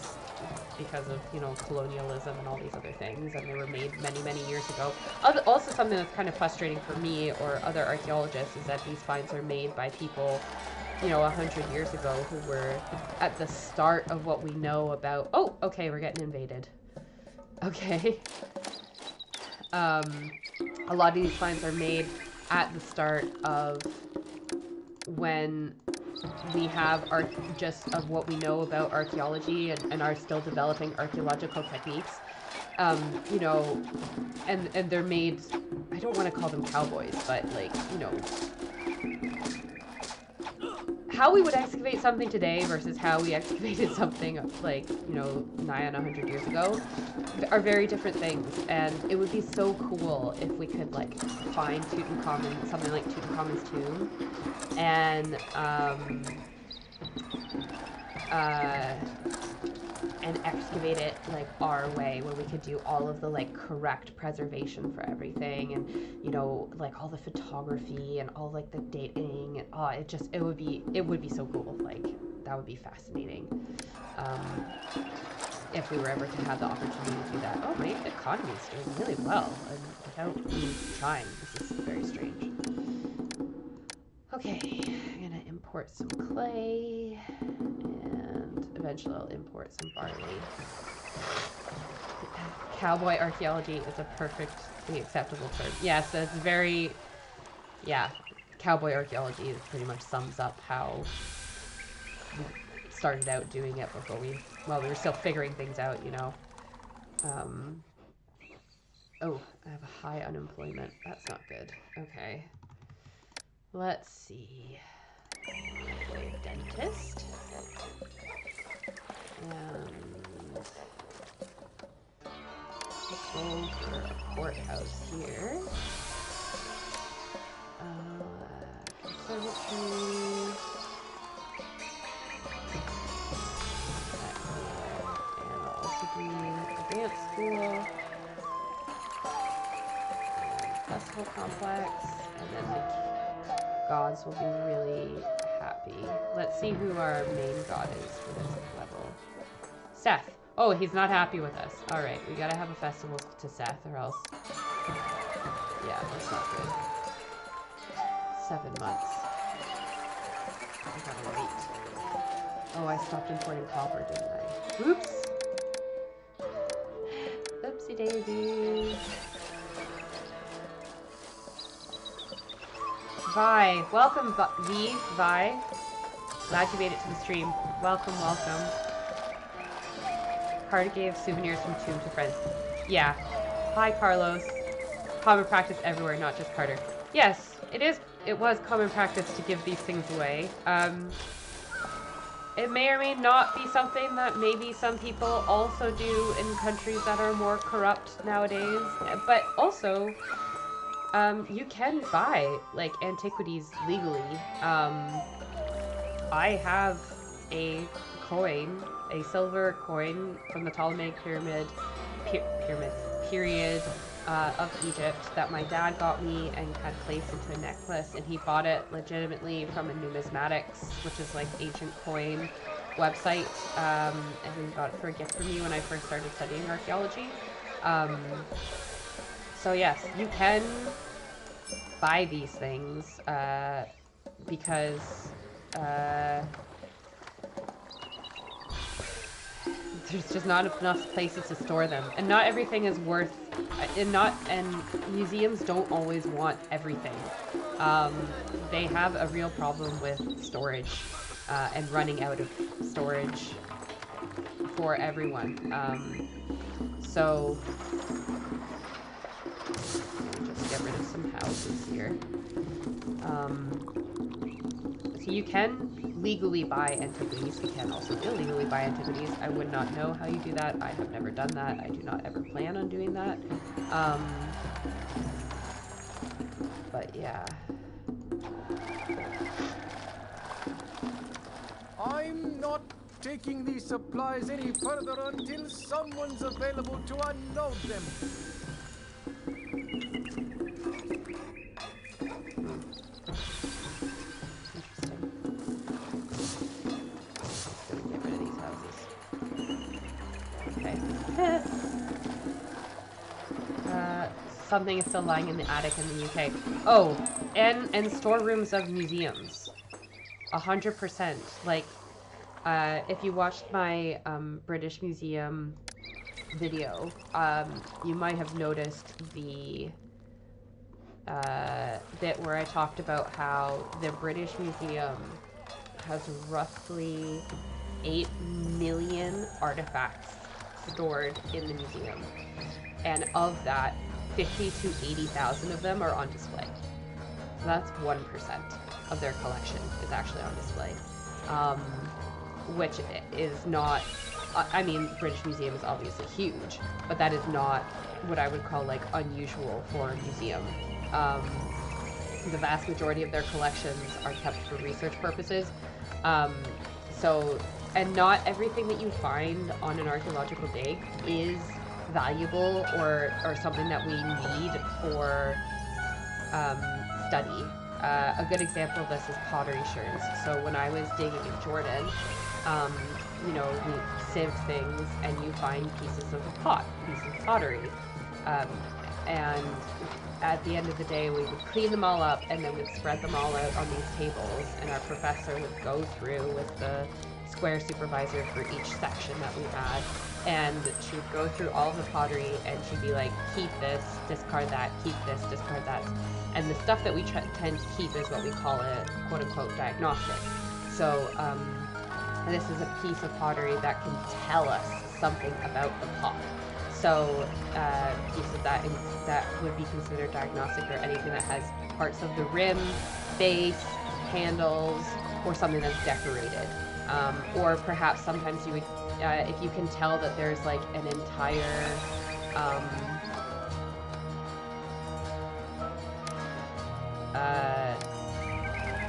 because of, you know, colonialism and all these other things, and they were made many, many years ago. Also, something that's kind of frustrating for me or other archaeologists is that these finds are made by people, you know, 100 years ago who were at the start of what we know about... Oh, okay, we're getting invaded. Okay. A lot of these finds are made at the start of when we have just of what we know about archaeology and are still developing archaeological techniques. You know, and they're made, I don't want to call them cowboys, but like, you know, how we would excavate something today versus how we excavated something like, you know, nigh on 100 years ago are very different things. And it would be so cool if we could like find Tutankhamun, something like Tutankhamun's tomb, and excavate it like our way, where we could do all of the like correct preservation for everything, and you know, like all the photography and all like the dating, and it would be so cool. Like that would be fascinating if we were ever to have the opportunity to do that. Oh, my economy is doing really well and without me trying. This is very strange. Okay, I'm gonna import some clay, and eventually I'll import some barley. Cowboy archaeology is a perfectly acceptable term. Yes, that's very, yeah, cowboy archaeology pretty much sums up how we started out doing it before we were still figuring things out, you know. Oh, I have a high unemployment. That's not good. Okay. Let's see. A dentist. And go for a courthouse here. Conservatory. And I'll also do advanced school. Festival complex. And then the gods will be really happy. Let's see who our main god is for this level. Seth. Oh, he's not happy with us. Alright, we gotta have a festival to Seth or else... Yeah, that's not good. 7 months. I gotta wait. Oh, I stopped importing copper, didn't I? Oops! Oopsie daisy. Vi. Welcome, Vi. Glad you made it to the stream. Welcome, welcome. Carter gave souvenirs from tomb to friends. Yeah. Hi, Carlos. Common practice everywhere, not just Carter. Yes, it was common practice to give these things away. It may or may not be something that maybe some people also do in countries that are more corrupt nowadays. But also, you can buy, like, antiquities legally. I have a coin, a silver coin from the Ptolemaic period of Egypt that my dad got me and had placed into a necklace, and he bought it legitimately from a numismatics, which is like ancient coin website, and he got it for a gift for me when I first started studying archaeology. So yes, you can buy these things because there's just not enough places to store them, and not everything is worth, and museums don't always want everything. They have a real problem with storage and running out of storage for everyone. So let me just get rid of some houses here. So you can legally buy antiquities. You can also illegally buy antiquities. I would not know how you do that. I have never done that. I do not ever plan on doing that. But yeah. I'm not taking these supplies any further until someone's available to unload them. Something is still lying in the attic in the UK. Oh, and storerooms of museums. 100%. Like, if you watched my British Museum video, you might have noticed the bit where I talked about how the British Museum has roughly 8 million artifacts stored in the museum. And of that, 50 to 80,000 of them are on display. So that's 1% of their collection is actually on display. Which is not, I mean, British Museum is obviously huge, but that is not what I would call like unusual for a museum. The vast majority of their collections are kept for research purposes. And not everything that you find on an archaeological dig is valuable or something that we need for study. A good example of this is pottery sherds. So when I was digging in Jordan, you know, we sieve things and you find pieces of pieces of pottery. And at the end of the day, we would clean them all up and then we'd spread them all out on these tables, and our professor would go through with the square supervisor for each section that we had, and she would go through all of the pottery and she'd be like, keep this, discard that, keep this, discard that. And the stuff that we tend to keep is what we call a quote-unquote diagnostic. So this is a piece of pottery that can tell us something about the pot. So pieces that would be considered diagnostic are anything that has parts of the rim, base, handles, or something that's decorated. Or perhaps sometimes you would, if you can tell that there's like an entire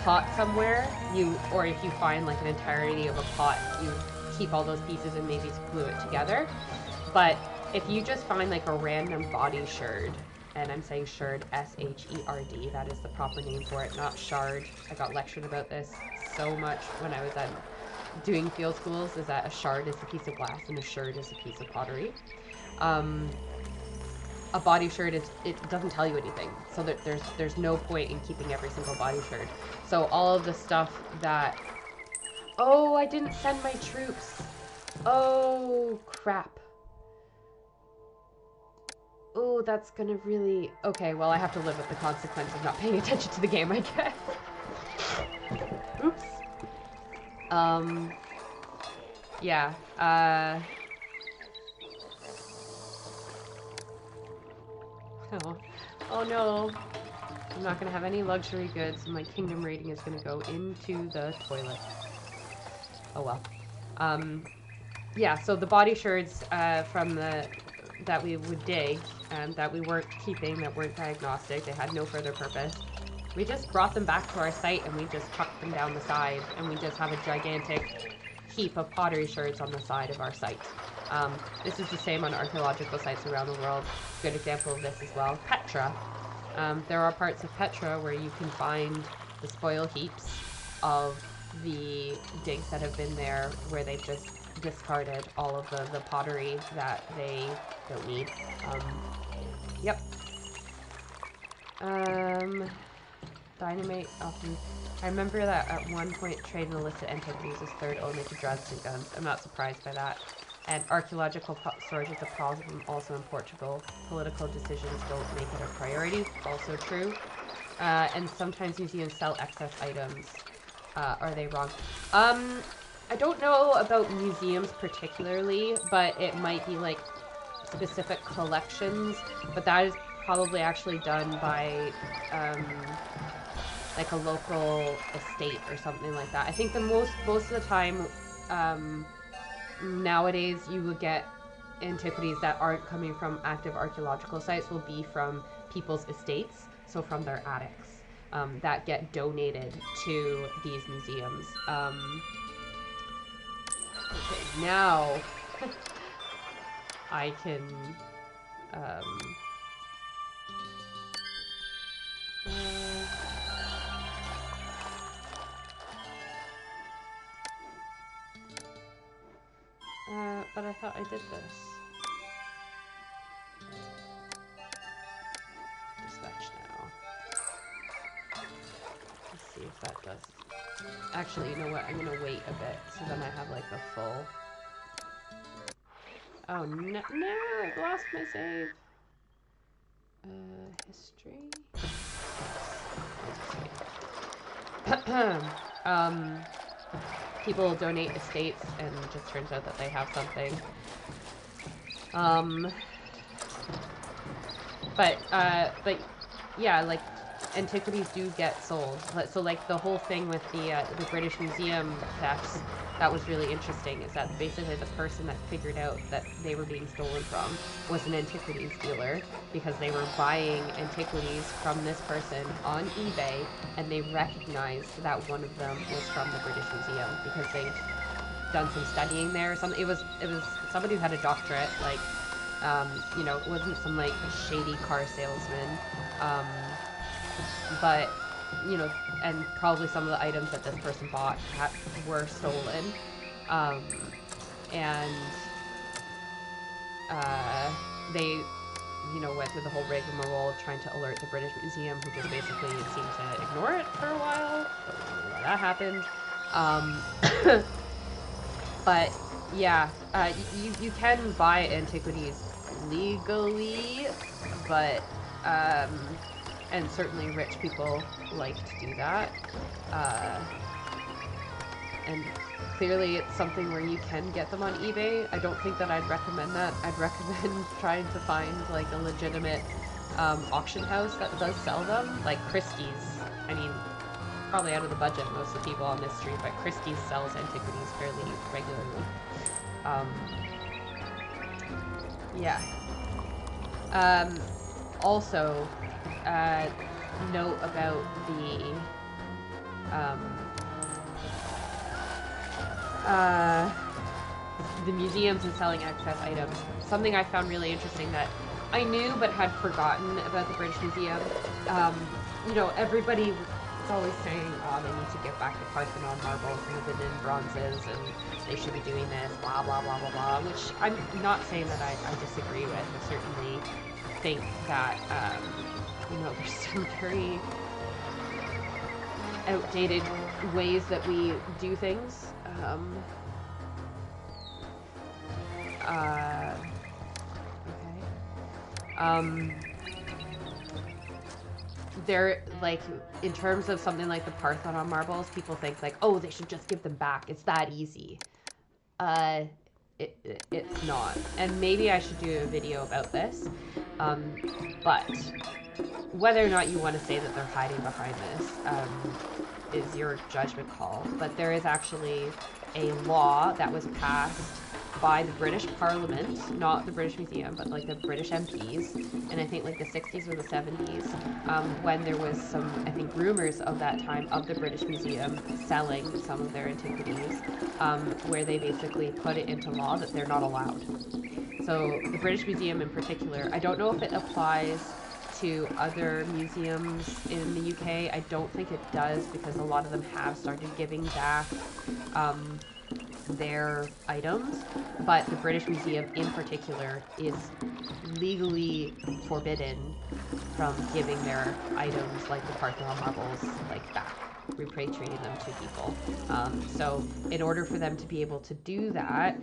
pot somewhere, or if you find like an entirety of a pot, you keep all those pieces and maybe glue it together. But if you just find like a random body sherd, and I'm saying sherd, S-H-E-R-D, that is the proper name for it, not shard. I got lectured about this so much when I was doing field schools, is that a shard is a piece of glass and a sherd is a piece of pottery. A body sherd it doesn't tell you anything, so that there's no point in keeping every single body sherd. So all of the stuff that, oh, I didn't send my troops. Oh crap. Oh, that's gonna really, okay, well I have to live with the consequence of not paying attention to the game, I guess. Oops. Yeah, oh no, I'm not gonna have any luxury goods, and my kingdom rating is gonna go into the toilet. Oh well. Yeah, so the body sherds that we would dig, that we weren't keeping, that weren't diagnostic, they had no further purpose. We just brought them back to our site and we just chucked them down the side, and we just have a gigantic heap of pottery sherds on the side of our site. This is the same on archaeological sites around the world. Good example of this as well. Petra. There are parts of Petra where you can find the spoil heaps of the digs that have been there, where they've just discarded all of the pottery that they don't need. Yep. Dynamite often. I remember that at one point trade in illicit antiquities was third only to drugs and guns. I'm not surprised by that. And archaeological storage is a problem also in Portugal. Political decisions don't make it a priority. Also true. And sometimes museums sell excess items. Are they wrong? I don't know about museums particularly, but it might be like specific collections. But that is probably actually done by like a local estate or something like that. I think the most of the time nowadays you would get antiquities that aren't coming from active archaeological sites will be from people's estates, so from their attics, that get donated to these museums. Okay, now I can but I thought I did this. Dispatch now. Let's see if that does. Actually, you know what? I'm gonna wait a bit so then I have like a full. Oh no! No, I've lost my save. History. People donate estates, and it just turns out that they have something. But yeah, like antiquities do get sold. So like the whole thing with the British Museum thefts, that was really interesting. Is that basically the person that figured out that they were being stolen from was an antiquities dealer, because they were buying antiquities from this person on eBay, and they recognized that one of them was from the British Museum because they'd done some studying there or something. It was somebody who had a doctorate, like you know, it wasn't some like shady car salesman, but you know, and probably some of the items that this person bought were stolen, and they, you know, went through the whole rigmarole of trying to alert the British Museum, who just basically seemed to ignore it for a while. Don't know why that happened. But yeah, you can buy antiquities legally, but and certainly rich people like to do that, and clearly it's something where you can get them on eBay. I don't think that I'd recommend that. I'd recommend trying to find like a legitimate auction house that does sell them, like Christie's. I mean, probably out of the budget most of the people on this street, but Christie's sells antiquities fairly regularly. Yeah. Also, note about the museums and selling excess items. Something I found really interesting that I knew but had forgotten about the British Museum. You know, everybody is always saying, oh, they need to get back the Parthenon marbles and the Benin bronzes, and they should be doing this, blah, blah, blah, blah, blah, which I'm not saying that I disagree with. I certainly think that, you know, there's some very outdated ways that we do things. They're like, in terms of something like the Parthenon marbles, people think like, oh, they should just give them back. It's that easy. It's not. And maybe I should do a video about this. But whether or not you want to say that they're hiding behind this is your judgment call. But there is actually a law that was passed by the British Parliament, not the British Museum, but like the British MPs, and I think like the 60s or the 70s, when there was some, I think, rumors of that time of the British Museum selling some of their antiquities, where they basically put it into law that they're not allowed. So the British Museum in particular, I don't know if it applies to other museums in the UK. I don't think it does, because a lot of them have started giving back their items, but the British Museum in particular is legally forbidden from giving their items like the Parthenon marbles like back, repatriating them to people. So in order for them to be able to do that,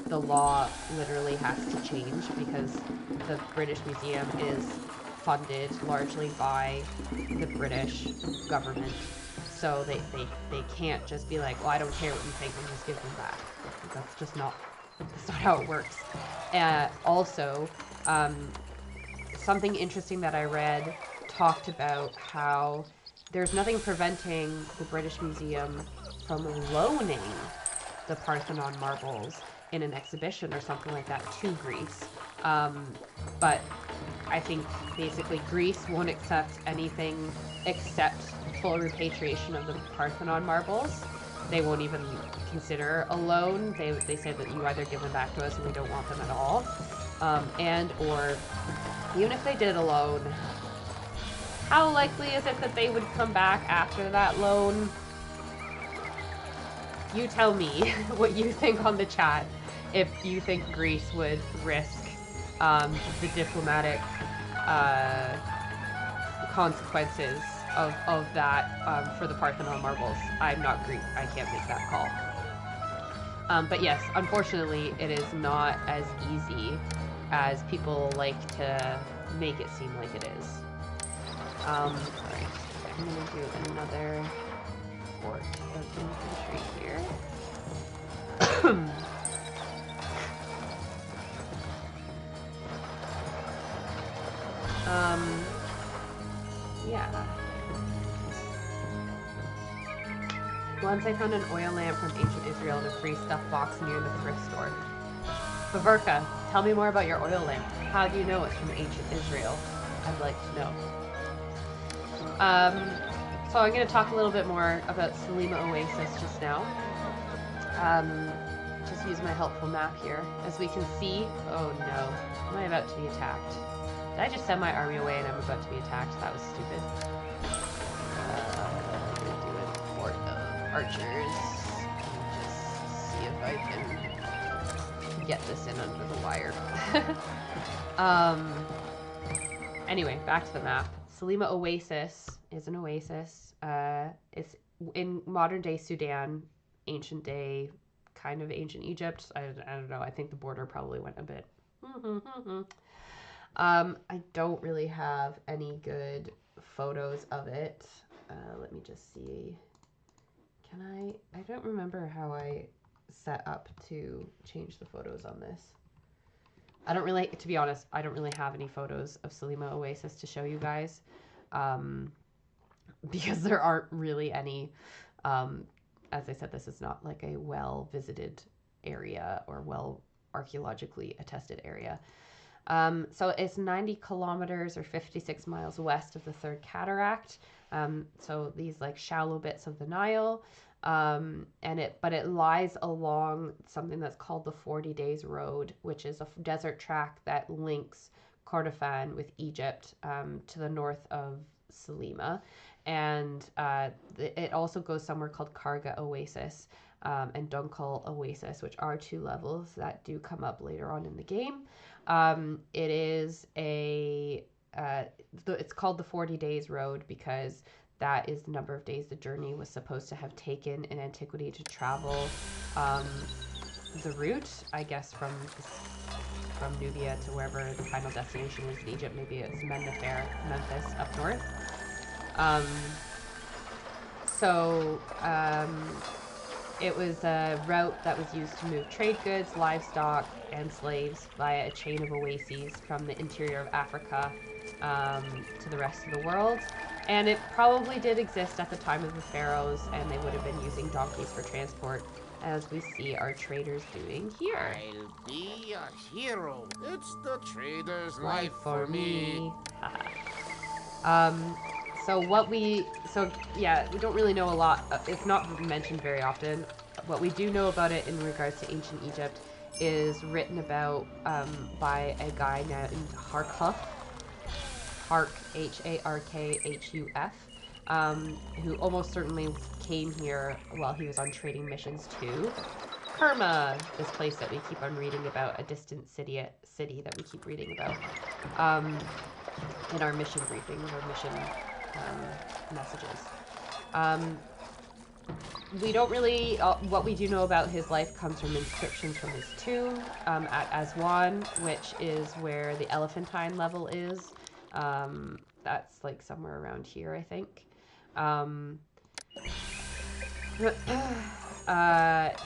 the law literally has to change, because the British Museum is funded largely by the British government. So they can't just be like, well, I don't care what you think, and just give them back. That's not how it works. Also, something interesting that I read talked about how there's nothing preventing the British Museum from loaning the Parthenon marbles in an exhibition or something like that to Greece. But I think basically Greece won't accept anything except full repatriation of the Parthenon marbles. They won't even consider a loan. They say that you either give them back to us and we don't want them at all. And or even if they did a loan, how likely is it that they would come back after that loan? You tell me what you think on the chat, if you think Greece would risk the diplomatic consequences of that for the Parthenon marbles. I'm not Greek. I can't make that call. But yes, unfortunately, it is not as easy as people like to make it seem like it is. Alright, I'm going to do another fort of infantry here. Yeah. Once I found an oil lamp from ancient Israel in a free stuffed box near the thrift store. Baverka, tell me more about your oil lamp. How do you know it's from ancient Israel? I'd like to know. So I'm going to talk a little bit more about Selima Oasis just now. Just use my helpful map here. As we can see, oh no, am I about to be attacked? Did I just send my army away and I'm about to be attacked? That was stupid. I'm going to do a fort of archers. And just see if I can get this in under the wire. Anyway, back to the map. Selima Oasis is an oasis. It's in modern day Sudan, ancient day, kind of ancient Egypt. I don't know. I think the border probably went a bit. I don't really have any good photos of it. Let me just see. Can I don't remember how I set up to change the photos on this. I don't really, to be honest, I don't really have any photos of Selima Oasis to show you guys, because there aren't really any. As I said, this is not like a well-visited area or well archaeologically attested area. So it's 90 kilometers or 56 miles west of the Third Cataract. So these like shallow bits of the Nile. But it lies along something that's called the 40 Days Road, which is a desert track that links Kordofan with Egypt to the north of Selima. And it also goes somewhere called Karga Oasis and Dunkul Oasis, which are two levels that do come up later on in the game. It is it's called the 40 Days Road because that is the number of days the journey was supposed to have taken in antiquity to travel the route, I guess, from Nubia to wherever the final destination is in Egypt. Maybe it's Memphis up north. It was a route that was used to move trade goods, livestock, and slaves via a chain of oases from the interior of Africa to the rest of the world. And it probably did exist at the time of the pharaohs, and they would have been using donkeys for transport, as we see our traders doing here. I'll be a hero. It's the trader's life for me. We don't really know a lot. It's not mentioned very often. What we do know about it in regards to ancient Egypt is written about by a guy named Harkhuf, Harkhuf, who almost certainly came here while he was on trading missions to Kerma, this place that we keep on reading about, a distant city that we keep reading about in our mission briefings or mission messages. We don't really, what we do know about his life comes from inscriptions from his tomb at Aswan, which is where the Elephantine level is. That's like somewhere around here, I think.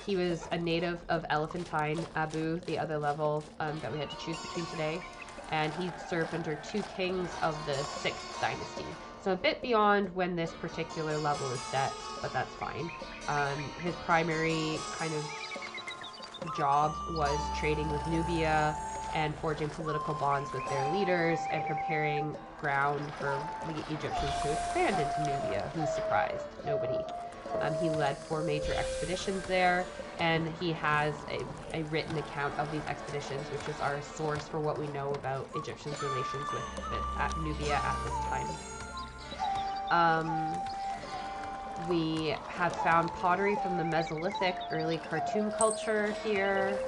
He was a native of Elephantine, Abu, the other level that we had to choose between today. and he served under 2 kings of the 6th dynasty. So a bit beyond when this particular level is set, but that's fine. His primary kind of job was trading with Nubia and forging political bonds with their leaders and preparing ground for the Egyptians to expand into Nubia. Who's surprised? Nobody. He led 4 major expeditions there, and he has a written account of these expeditions, which is our source for what we know about Egyptians' relations with Nubia at this time. We have found pottery from the Mesolithic, early Khartoum culture here,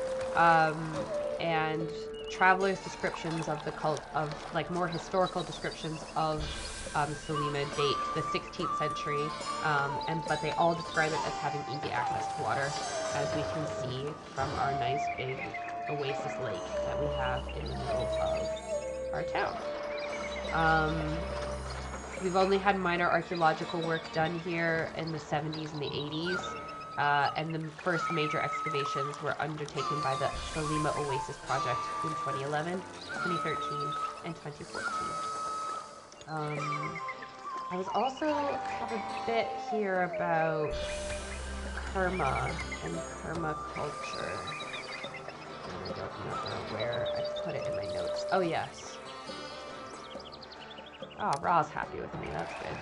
and travelers' descriptions of the cult of like more historical descriptions of Selima date the 16th century, but they all describe it as having easy access to water, as we can see from our nice big oasis lake that we have in the middle of our town. We've only had minor archaeological work done here in the 70s and the 80s, and the first major excavations were undertaken by the Selima Oasis project in 2011, 2013, and 2014. I was also have a bit here about Kerma and Kerma culture. And I don't remember where I put it in my notes. Oh, yes. Oh, Ra's happy with me. That's good.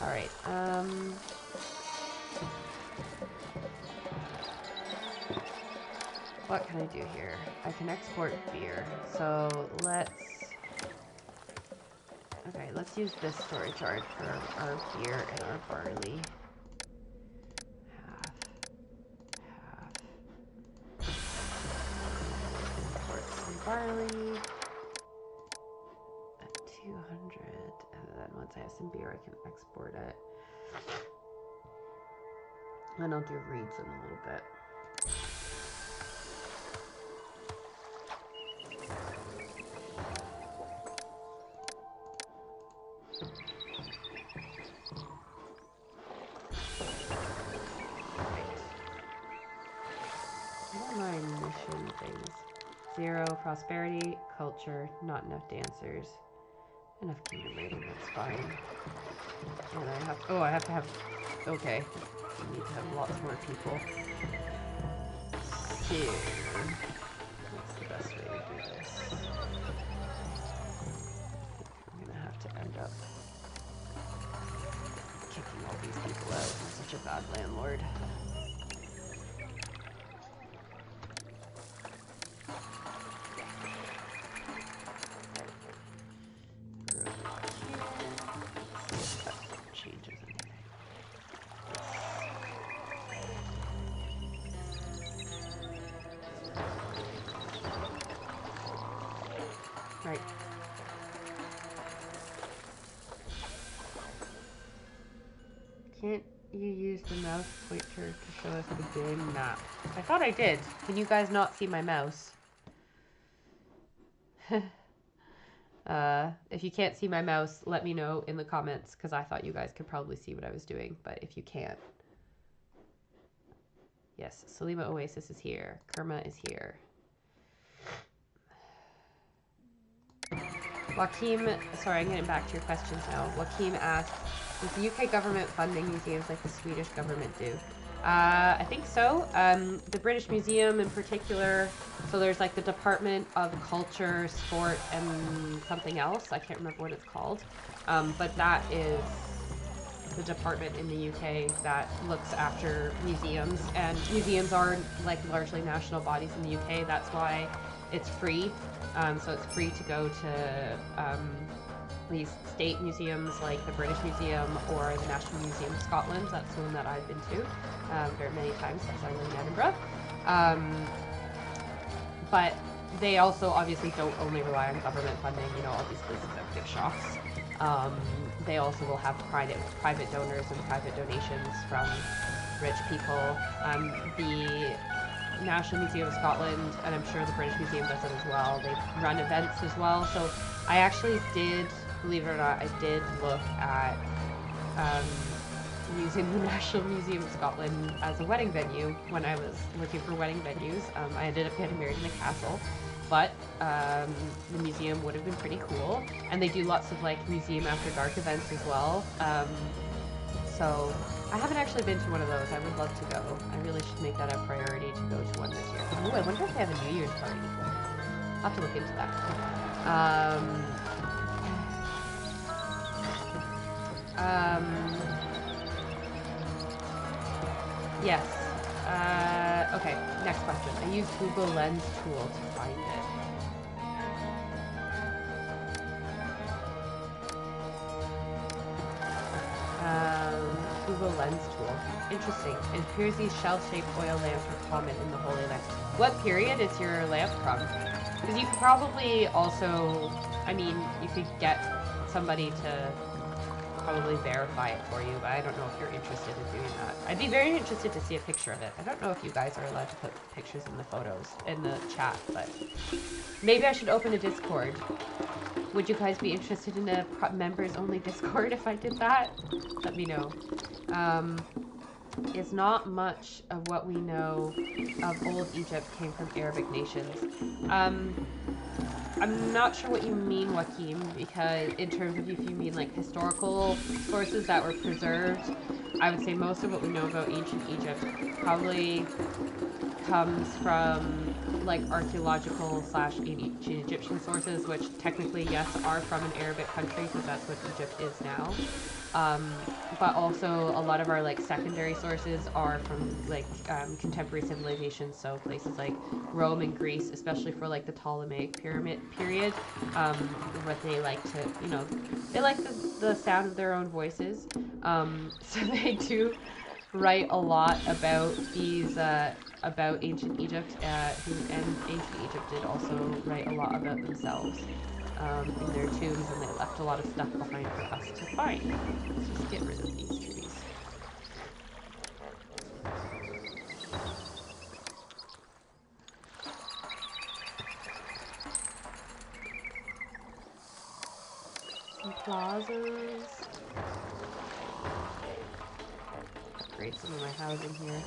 Alright, what can I do here? I can export beer. So let's use this storage yard for our beer and our barley. Half. Import some barley. 200, and then once I have some beer, I can export it. And I'll do reeds in a little bit. Right. What are my mission things? 0 prosperity, culture, not enough dancers. Enough kingdom rating, that's fine. And I have to have, okay. I need to have lots more people. So, what's the best way to do this? I'm gonna have to end up kicking all these people out. I'm such a bad landlord. Right. Can't you use the mouse pointer to show us the game map? I thought I did. Can you guys not see my mouse? If you can't see my mouse, let me know in the comments, because I thought you guys could probably see what I was doing, but if you can't. Yes, Selima Oasis is here. Kerma is here. Joaquim, sorry, I'm getting back to your questions now. Joaquim asked, does the UK government funding museums like the Swedish government do? I think so. The British Museum in particular, so there's like the Department of Culture, Sport, and something else. I can't remember what it's called. But that is the department in the UK that looks after museums. And museums are like largely national bodies in the UK. That's why it's free. So it's free to go to these state museums like the British Museum or the National Museum of Scotland. That's the one that I've been to very many times since I live in Edinburgh. But they also obviously don't only rely on government funding. You know, all these places have gift shops. They also will have private donors and private donations from rich people. The National Museum of Scotland, and I'm sure the British Museum does it as well. They run events as well. So I actually did, believe it or not, I did look at using the National Museum of Scotland as a wedding venue when I was looking for wedding venues. I ended up getting married in a castle, but the museum would have been pretty cool. And they do lots of like museum after dark events as well. So I haven't actually been to one of those. I would love to go. I really should make that a priority to go to one this year. Ooh, I wonder if they have a New Year's party. I'll have to look into that. Yes. Okay, next question. I use Google Lens tool to find it. Google Lens tool. Interesting. It appears these shell-shaped oil lamps are common in the Holy Land. What period is your lamp from? Because you could probably also, I mean, you could get somebody to probably verify it for you, but I don't know if you're interested in doing that. I'd be very interested to see a picture of it. I don't know if you guys are allowed to put pictures in the photos, in the chat, but maybe I should open a Discord. Would you guys be interested in a members-only Discord if I did that? Let me know. Is not much of what we know of Old Egypt came from Arabic nations. I'm not sure what you mean, Joaquin, because in terms of if you mean like historical sources that were preserved, I would say most of what we know about ancient Egypt probably comes from like archaeological / ancient Egyptian sources, which technically, yes, are from an Arabic country because that's what Egypt is now. But also a lot of our like secondary sources are from like contemporary civilizations, so places like Rome and Greece, especially for like the Ptolemaic pyramid period, where they like to, you know, they like the sound of their own voices, so they do write a lot about these about ancient Egypt, and ancient Egypt did also write a lot about themselves in their tombs, and they left a lot of stuff behind for us to find. Let's just get rid of these trees. Some plazas. Upgrade some of my housing here.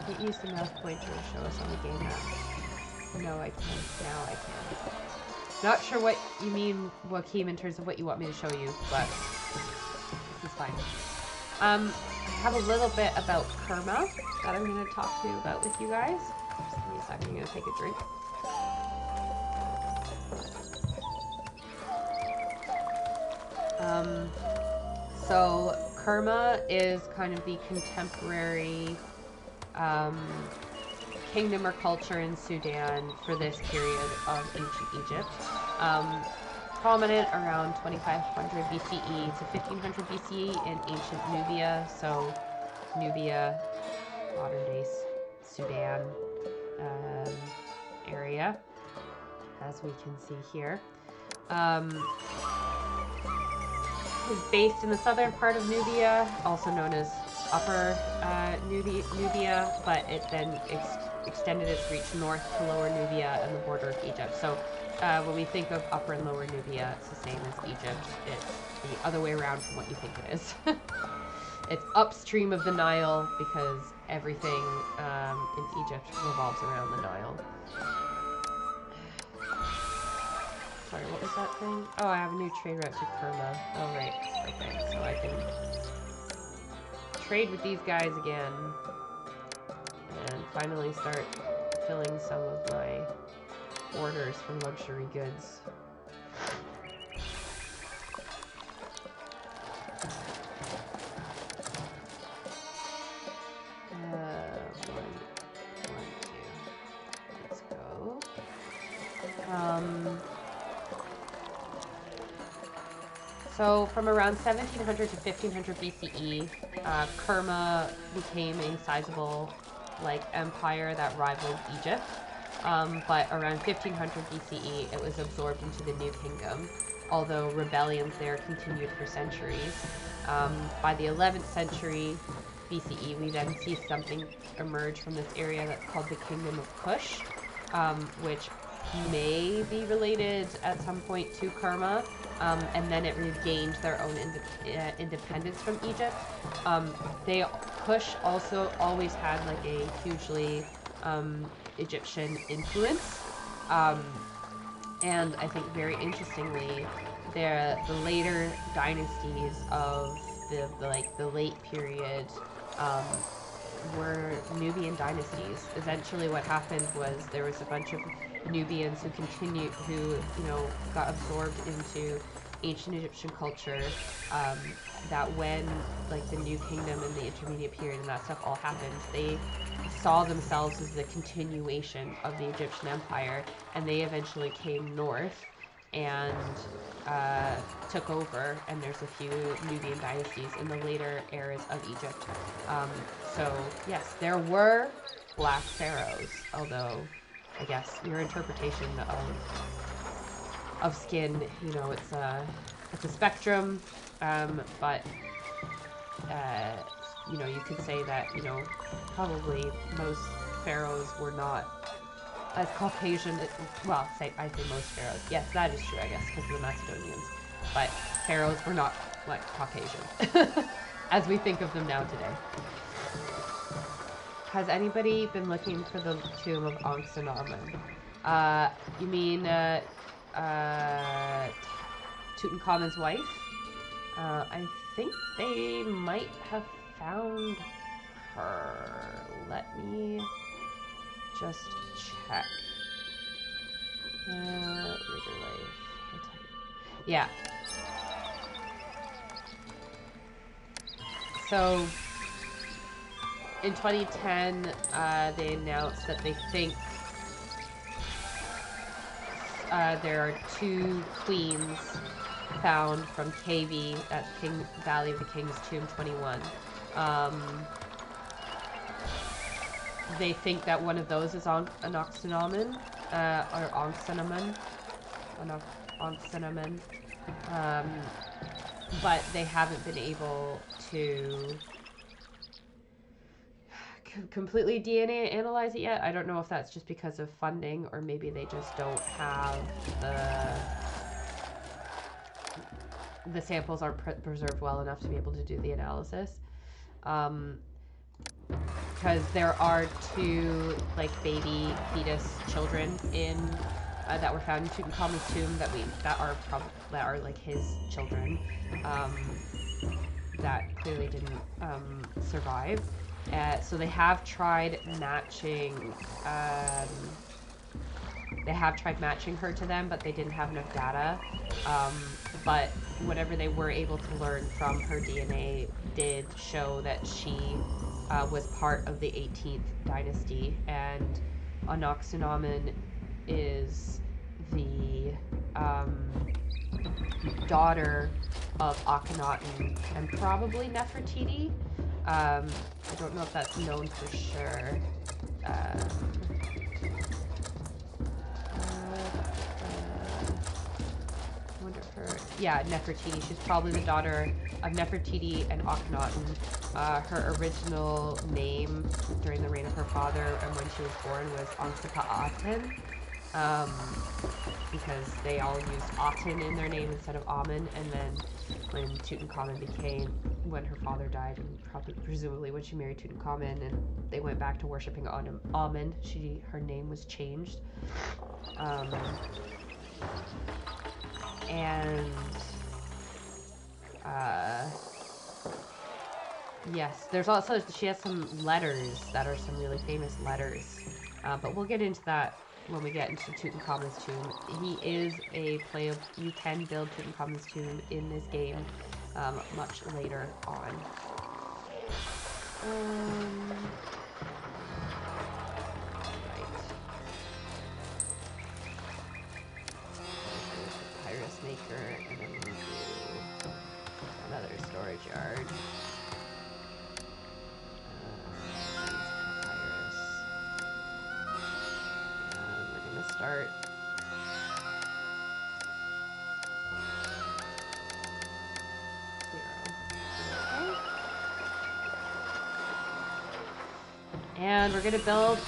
Can't use the mouse pointer to show us on the game map. No, I can't. Now I can. Not sure what you mean, Joaquin, in terms of what you want me to show you, but this is fine. I have a little bit about Kerma that I'm going to talk to you about with you guys. Just give me a second. I'm going to take a drink. So Kerma is kind of the contemporary kingdom or culture in Sudan for this period of ancient Egypt. Prominent around 2500 BCE to 1500 BCE in ancient Nubia, so Nubia, modern day Sudan area, as we can see here. Is based in the southern part of Nubia, also known as Upper Nubia, but it then extended its reach north to Lower Nubia and the border of Egypt. So when we think of Upper and Lower Nubia, it's the same as Egypt. It's the other way around from what you think it is. It's upstream of the Nile because everything in Egypt revolves around the Nile. Sorry, what was that thing? Oh, I have a new trade route to Kerma. Oh, right. Okay, so I can trade with these guys again and finally start filling some of my orders for luxury goods. Let's go. So from around 1700 to 1500 BCE, Kerma became a sizable empire that rivaled Egypt. But around 1500 BCE, it was absorbed into the New Kingdom, although rebellions there continued for centuries. By the 11th century, BCE, we then see something emerge from this area that's called the Kingdom of Kush, which may be related at some point to Kerma, and then it regained their own independence from Egypt. Kush also always had like a hugely Egyptian influence, and I think very interestingly, the later dynasties of the late period were Nubian dynasties. Essentially, what happened was there was a bunch of Nubians who got absorbed into ancient Egyptian culture. That when like the New Kingdom and the Intermediate Period and that stuff all happened, they saw themselves as the continuation of the Egyptian Empire, and they eventually came north and took over, and there's a few Nubian dynasties in the later eras of Egypt. So yes, there were black pharaohs, although I guess your interpretation of skin, it's a spectrum, but you could say that probably most pharaohs were not as Caucasian. Well, I say most pharaohs. Yes, that is true, I guess, because of the Macedonians. But pharaohs were not like Caucasian, as we think of them now today. Has anybody been looking for the tomb of Ankh-Senamen? You mean Tutankhamun's wife? I think they might have found her. Let me just check. Later life. Yeah. So in 2010, they announced that they think there are 2 queens found from KV, that's Valley of the Kings, Tomb 21. They think that one of those is on Ankh-Senamen, or Ankh-Senamen, but they haven't been able to completely DNA analyze it yet. I don't know if that's just because of funding, or maybe they just don't have the samples aren't preserved well enough to be able to do the analysis. Because there are 2 like baby fetus children in that were found in Tutankhamun's tomb that are like his children, that clearly didn't survive. So they have tried matching. They have tried matching her to them, but they didn't have enough data. But whatever they were able to learn from her DNA did show that she was part of the 18th dynasty, and Ankh-Senamen is the daughter of Akhenaten and probably Nefertiti. I don't know if that's known for sure. Yeah, Nefertiti. She's probably the daughter of Nefertiti and Akhenaten. Her original name during the reign of her father and when she was born was Ankhsepa-Aten, because they all used Aten in their name instead of Amen. And then when when her father died, and presumably when she married Tutankhamun and they went back to worshipping Amen, her name was changed. Yes, there's also, she has some letters that are some really famous letters, but we'll get into that when we get into Tutankhamun's tomb. He is you can build Tutankhamun's tomb in this game much later on. Papyrus maker, and then we'll do another storage yard. We're gonna start. And we're gonna build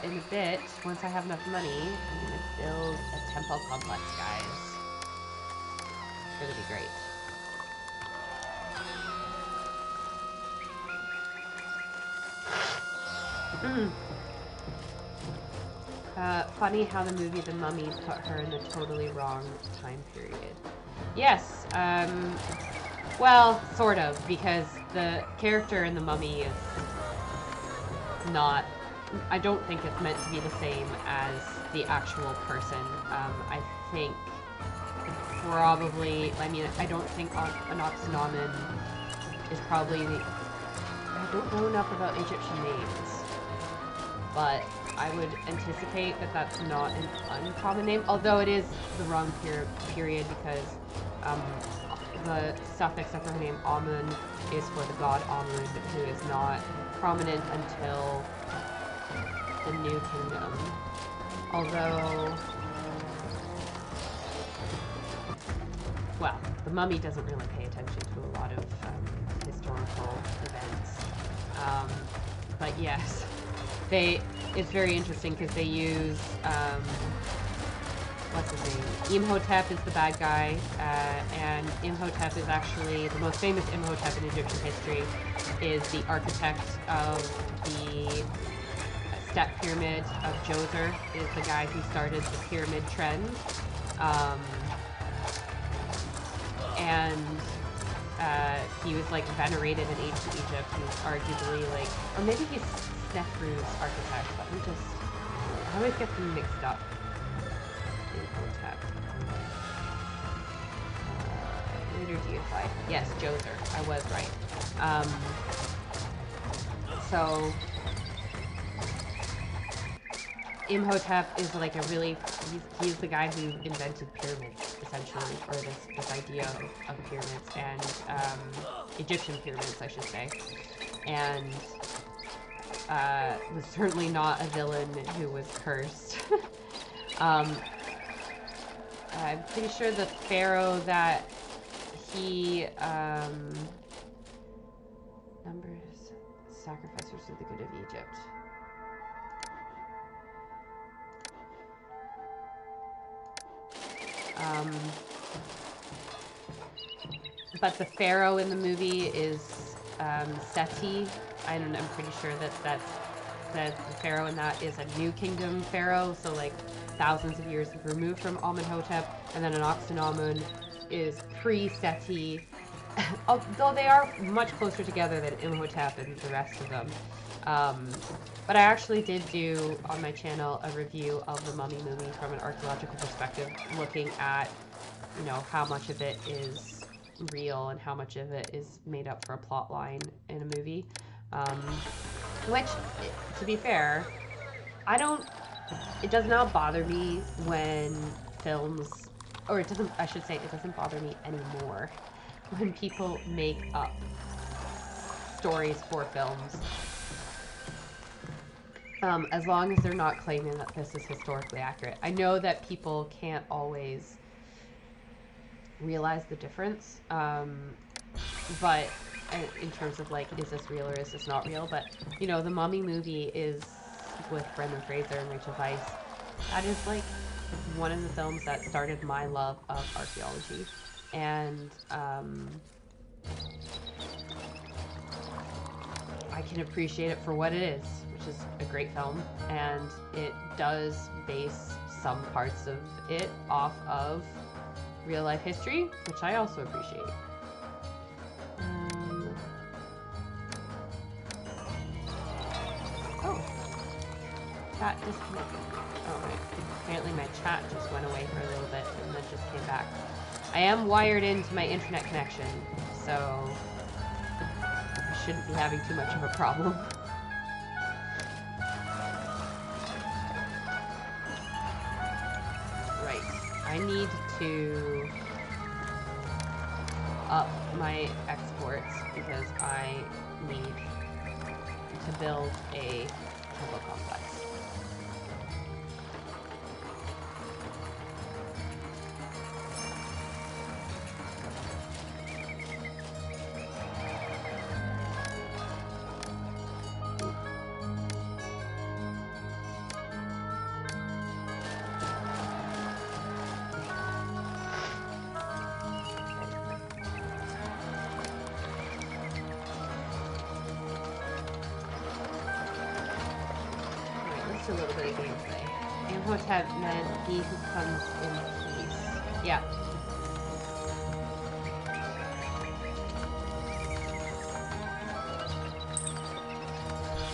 in a bit, once I have enough money, I'm gonna build a temple complex, guys. It's gonna be great. Funny how the movie The Mummy put her in the totally wrong time period. Yes, well, sort of, because the character in The Mummy is not, I don't think it's meant to be the same as the actual person. I think probably, I mean, I don't think an Oxynomen is probably, I don't know enough about Egyptian names, but I would anticipate that that's not an uncommon name, although it is the wrong period because the suffix of her name Amun is for the god Amun, who is not prominent until the New Kingdom. Although, well, the Mummy doesn't really pay attention to a lot of historical events. But yes, it's very interesting because they use, what's his name? Imhotep is the bad guy, and Imhotep is actually, the most famous Imhotep in Egyptian history is the architect of the step pyramid of Djoser, is the guy who started the pyramid trend. And he was like venerated in ancient Egypt. He's arguably like, or maybe he's Snefru's architect, but I always get them mixed up. Imhotep. Later deified. Yes, Djoser. I was right. So Imhotep is like a really, he's the guy who invented pyramids, essentially, or this idea of pyramids, and Egyptian pyramids, I should say, and was certainly not a villain who was cursed. I'm pretty sure the pharaoh that he numbers sacrificers to the good of Egypt. But the pharaoh in the movie is Seti. I'm pretty sure that the pharaoh in that is a New Kingdom pharaoh, so like thousands of years removed from Amenhotep, and then an Oxynomen is pre-Seti, although they are much closer together than Imhotep and the rest of them. But I actually did do on my channel a review of the Mummy movie from an archaeological perspective, looking at, you know, how much of it is real and how much of it is made up for a plot line in a movie. Which, to be fair, it does not bother me when films, or it doesn't, I should say, it doesn't bother me anymore when people make up stories for films. As long as they're not claiming that this is historically accurate. I know that people can't always realize the difference, but in terms of like, is this real or is this not real? But, you know, the Mummy movie is with Brendan Fraser and Rachel Weisz. That is like one of the films that started my love of archaeology. And I can appreciate it for what it is, which is a great film, and it does base some parts of it off of real life history, which I also appreciate. Oh, chat disconnected. Oh, right. Apparently my chat just went away for a little bit and then just came back. I am wired into my internet connection, so I shouldn't be having too much of a problem. Right. I need to up my exports because I need to build a temple complex. watched a little bit of gameplay. Imhotep meant he who comes in peace. Yeah.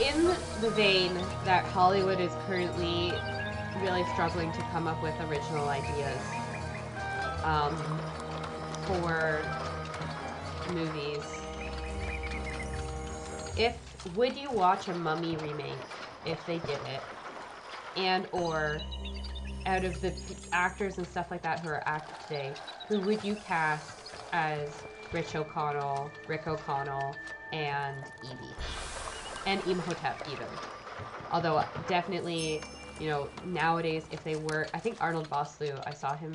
In the vein that Hollywood is currently really struggling to come up with original ideas for movies, would you watch a Mummy remake if they did it? And or out of the actors and stuff like that who are active today, who would you cast as Rick O'Connell, and Evie? And Imhotep even. Although definitely, you know, nowadays if they were, I think Arnold Vosloo, I saw him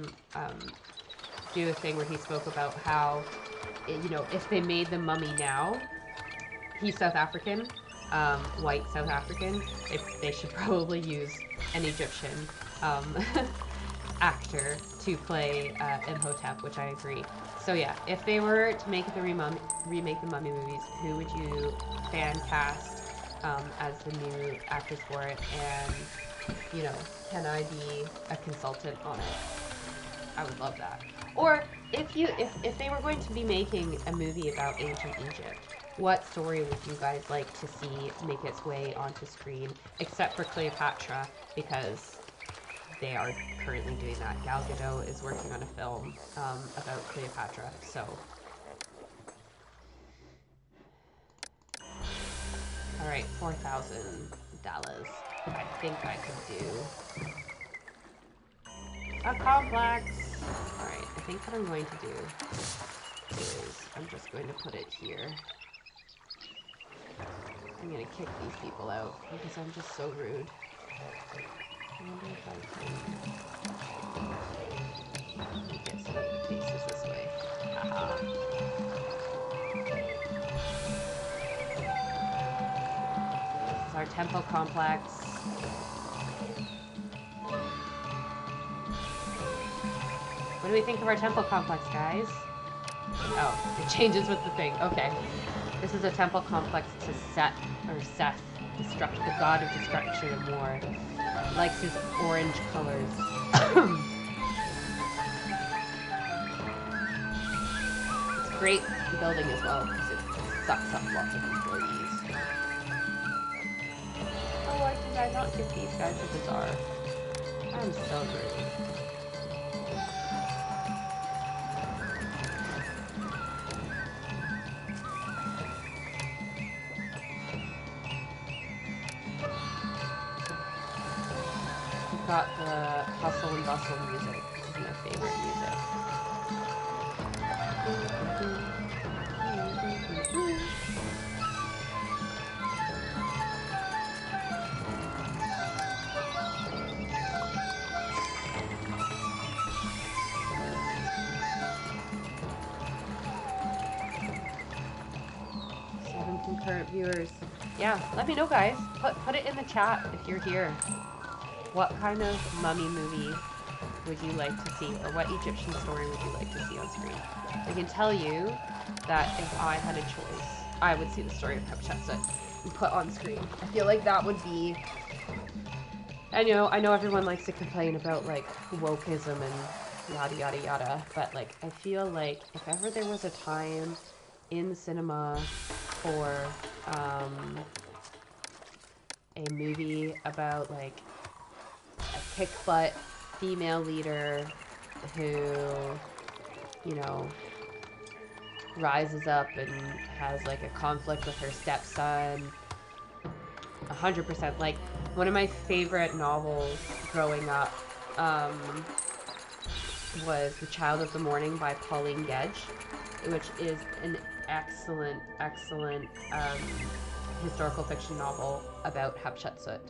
do a thing where he spoke about how, you know, if they made the Mummy now, he's South African, white South African, they should probably use an Egyptian actor to play Imhotep, which I agree. So yeah, if they were to make the remake the Mummy movies, who would you fan cast as the new actors for it? And, you know, can I be a consultant on it? I would love that. Or if they were going to be making a movie about ancient Egypt, what story would you guys like to see make its way onto screen, except for Cleopatra, because they are currently doing that. Gal Gadot is working on a film about Cleopatra, so. All right, $4,000. I think I could do a complex. All right, I think what I'm going to do is I'm just going to put it here. I'm gonna kick these people out because I'm just so rude. I wonder if I can get some of the faces this way. Haha. This is our temple complex. What do we think of our temple complex, guys? Oh, it changes with the thing. Okay. This is a temple complex to Seth, the god of destruction and war. Likes his orange colors. It's a great building as well because it sucks up lots of employees. Oh, why did I not give these guys a bazaar? I'm so rude. Got the hustle and bustle music. This is my favorite music. Concurrent viewers. Yeah, let me know, guys. Put it in the chat if you're here. What kind of mummy movie would you like to see, or what Egyptian story would you like to see on screen? I can tell you that if I had a choice, I would see the story of Hatshepsut and put on screen. I feel like that would be. I know everyone likes to complain about like wokeism and yada yada yada, but like I feel like if ever there was a time in cinema for a movie about like a kick butt female leader who, you know, rises up and has like a conflict with her stepson, 100%. Like one of my favorite novels growing up was The Child of the Morning by Pauline Gedge, which is an excellent historical fiction novel about Hatshepsut.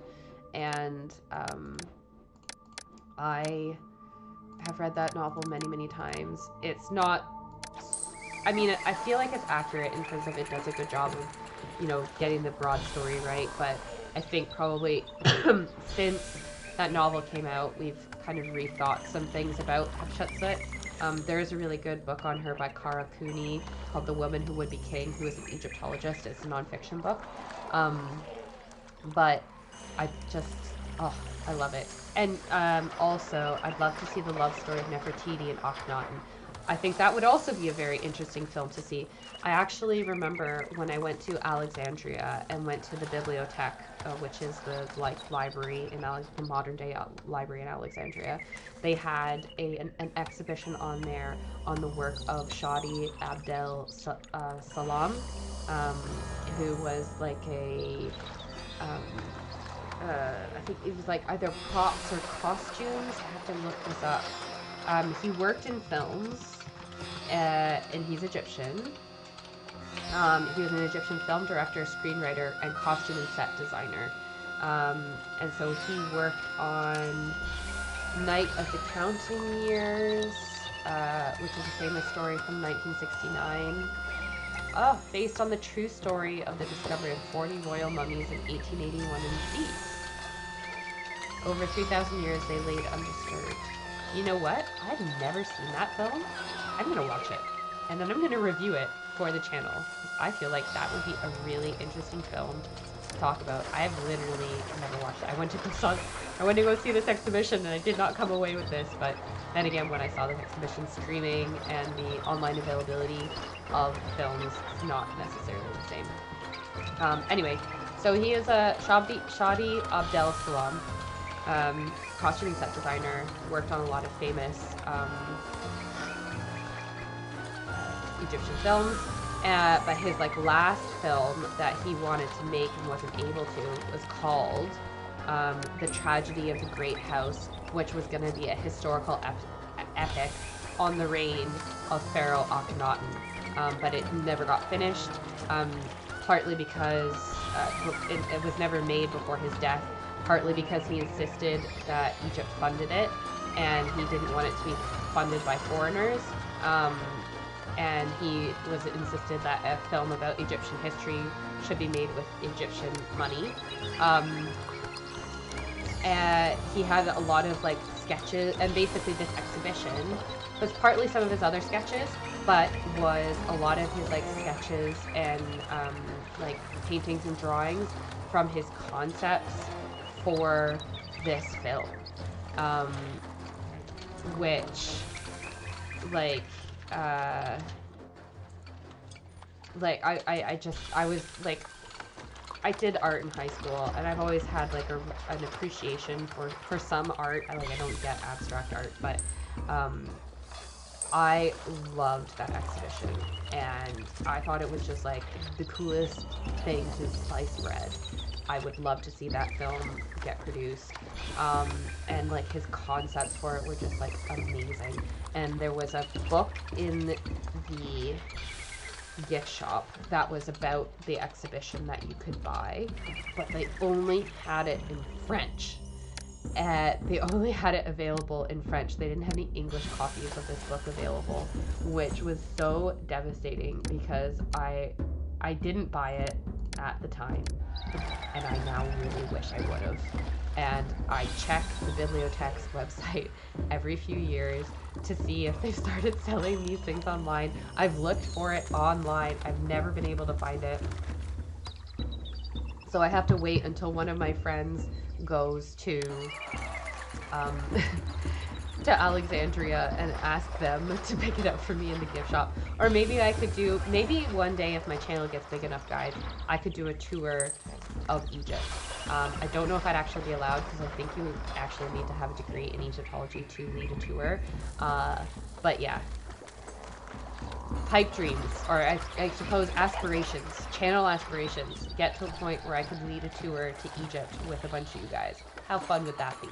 And I have read that novel many times. It's not, I mean, I feel like it's accurate in terms of it does a good job of, you know, getting the broad story right, but I think probably since that novel came out, we've kind of rethought some things about Hatshepsut. There's a really good book on her by Cara Cooney called The Woman Who Would Be King, who is an Egyptologist. It's a nonfiction book. But I just, Oh, I love it. And also, I'd love to see the love story of Nefertiti and Akhenaten. I think that would also be a very interesting film to see. I actually remember when I went to Alexandria and went to the Bibliothèque, which is the library in the modern day library in Alexandria. They had an exhibition on there on the work of Shadi Abdel Salam, who was like a I think it was like either props or costumes. I have to look this up. He worked in films, and he's Egyptian. He was an Egyptian film director, screenwriter, and costume and set designer. And so he worked on Night of the Counting Years, which is a famous story from 1969. Oh, based on the true story of the discovery of 40 royal mummies in 1881 in Thebes. Over 3,000 years they laid undisturbed. You know what? I've never seen that film. I'm gonna watch it, and then I'm gonna review it for the channel. I feel like that would be a really interesting film to talk about. I've literally never watched it. I went to go see this exhibition, and I did not come away with this. But then again, when I saw this exhibition streaming and the online availability of films, it's not necessarily the same. Anyway, so he is a Shadi Abdel Salam. Costume and set designer, worked on a lot of famous Egyptian films, but his like last film that he wanted to make and wasn't able to was called The Tragedy of the Great House, which was going to be a historical epic on the reign of Pharaoh Akhenaten, but it never got finished, partly because it was never made before his death, partly because he insisted that Egypt funded it, and he didn't want it to be funded by foreigners. And he insisted that a film about Egyptian history should be made with Egyptian money. And he had a lot of like sketches, and basically this exhibition was partly some of his other sketches, but was a lot of his like sketches and like paintings and drawings from his concepts for this film, which I did art in high school, and I've always had like an appreciation for some art. I don't get abstract art, but I loved that exhibition, and I thought it was just like the coolest thing to slice bread. I would love to see that film get produced, and like his concepts for it were just like amazing. And there was a book in the gift shop that was about the exhibition that you could buy, but they only had it in French. They only had it available in French. They didn't have any English copies of this book available, which was so devastating because I didn't buy it at the time, and I now really wish I would have. And I check the Bibliothèque's website every few years to see if they've started selling these things online. I've looked for it online. I've never been able to find it. So I have to wait until one of my friends goes to to Alexandria and ask them to pick it up for me in the gift shop. Or maybe I could do, maybe one day if my channel gets big enough, guys, I could do a tour of Egypt. I don't know if I'd actually be allowed, because I think you would actually need to have a degree in Egyptology to lead a tour. But yeah. Pipe dreams, or I suppose aspirations, channel aspirations. Get to a point where I could lead a tour to Egypt with a bunch of you guys. How fun would that be?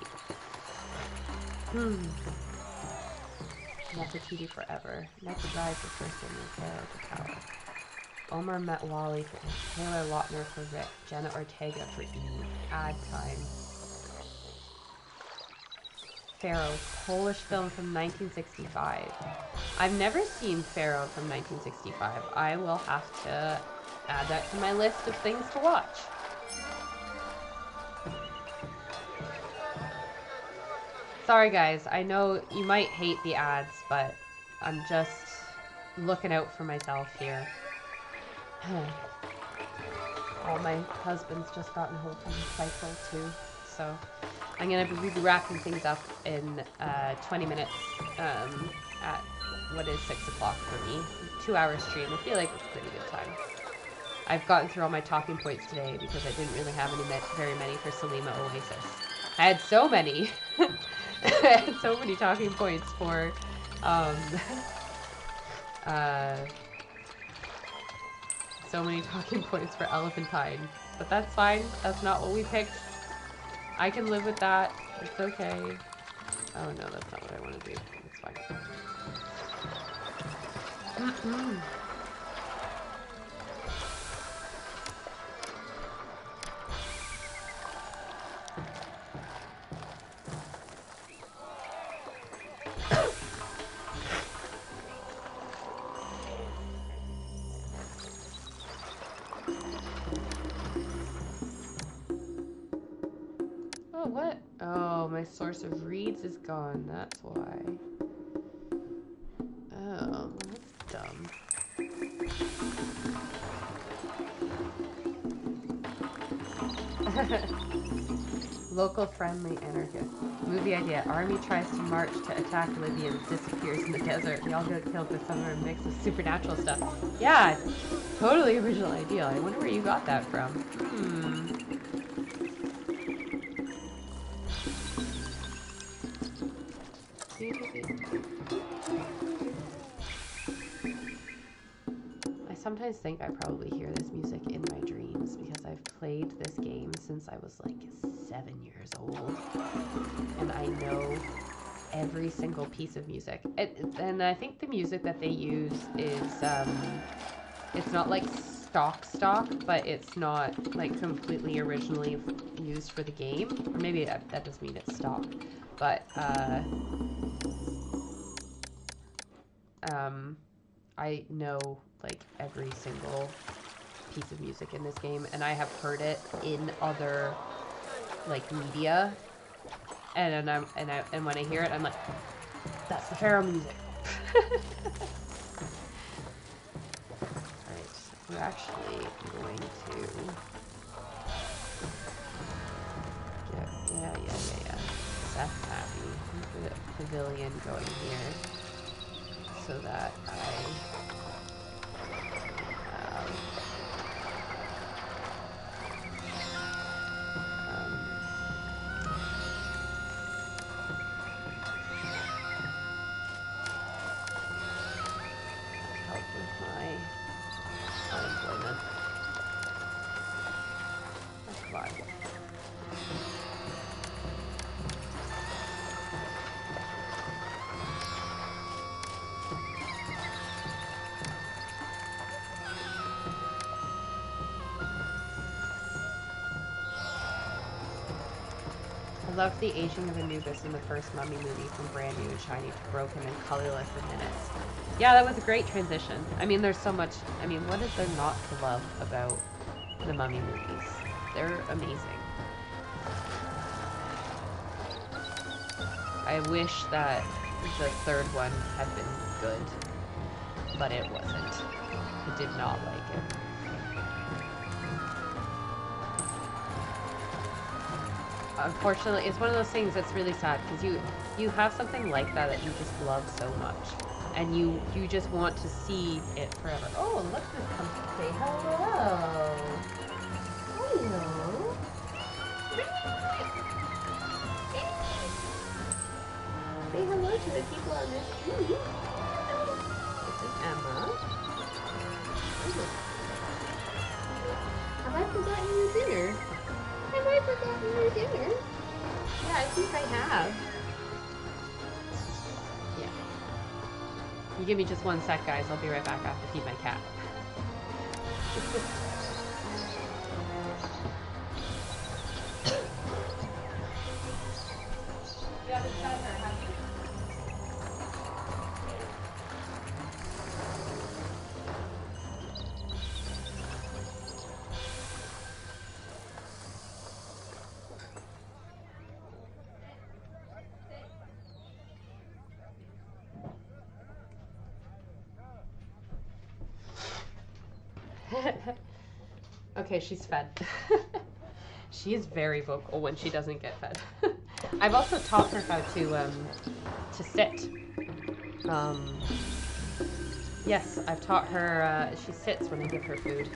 Nefertiti forever. Next rise the first in the Pharaoh to power. Omar met Wally for Taylor Lautner for Rick. Jenna Ortega for E. Ad time. Pharaoh, Polish film from 1965. I've never seen Pharaoh from 1965. I will have to add that to my list of things to watch. Sorry guys, I know you might hate the ads, but I'm just looking out for myself here. Oh, my husband's just gotten home from the cycle too, so I'm going to be wrapping things up in 20 minutes at what is 6 o'clock for me. 2-hour stream. I feel like it's a pretty good time. I've gotten through all my talking points today because I didn't really have very many for Selima Oasis. I had so many. I had so many talking points for so many talking points for Elephantine. But that's fine. That's not what we picked. I can live with that. It's okay. Oh no, that's not what I want to do. It's fine. Oh, what? Oh, my source of reads is gone. That's why. Oh, that's dumb. Local friendly anarchist. Movie idea. Army tries to march to attack Libyans, disappears in the desert. They all get killed with some sort of mix of supernatural stuff. Yeah, totally original idea. I wonder where you got that from. I sometimes think I probably hear this music in my dreams because I've played this game since I was like 7 years old, and I know every single piece of music. And I think the music that they use is it's not like stock, but it's not like completely originally used for the game. Or maybe that does mean it's stock, but I know like every single piece of music in this game, and I have heard it in other like media, and when I hear it, I'm like, that's the Pharaoh music. Alright, we're actually going to get Khasekhkhamwy, the pavilion going here, so that I help with my unemployment. That's fine. I loved the aging of Anubis in the first Mummy movie, from brand new and shiny to broken and colorless in minutes. Yeah, that was a great transition. I mean, there's so much. I mean, what is there not to love about the Mummy movies? They're amazing. I wish that the third one had been good, but it wasn't. I did not like it. Unfortunately, it's one of those things that's really sad, because you have something like that you just love so much, and you just want to see it forever. Oh, look who's come to say hello. Hello. Say hello to the people on this team. This is Emma. Have I forgotten your dinner? Have I forgotten your dinner? Yeah, I think I have. Yeah. You give me just 1 sec, guys. I'll be right back. I have to feed my cat. You haven't fed her, have you? Okay, she's fed. She is very vocal when she doesn't get fed. I've also taught her how to sit. Yes, I've taught her, she sits when I give her food.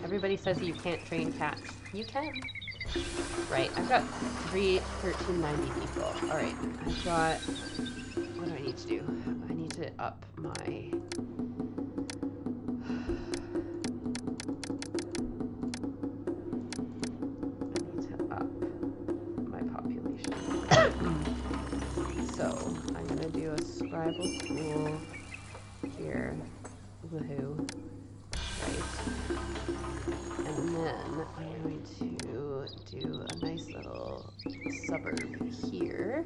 Everybody says you can't train cats. You can. Right, I've got 1390 people. Alright, I've got, what do I need to do? I need to up my, I need to up my population. So, I'm gonna do a scribal school here. Woohoo. Right. And then I'm going to do a nice little suburb here.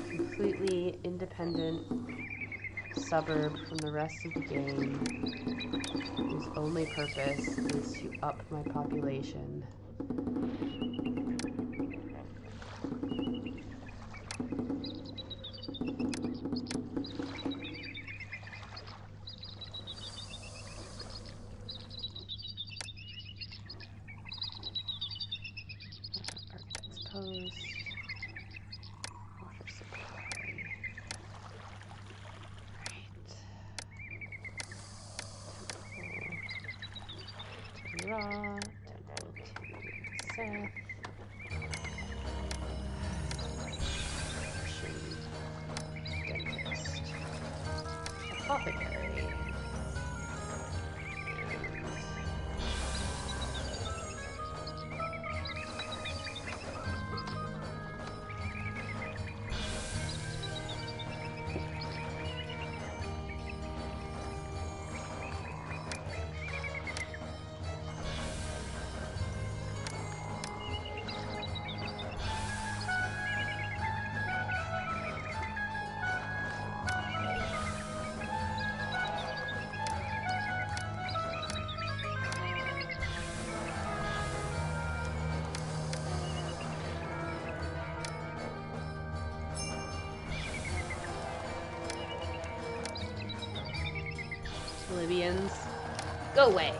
Completely independent suburb from the rest of the game, whose only purpose is to up my population. Libyans, go away.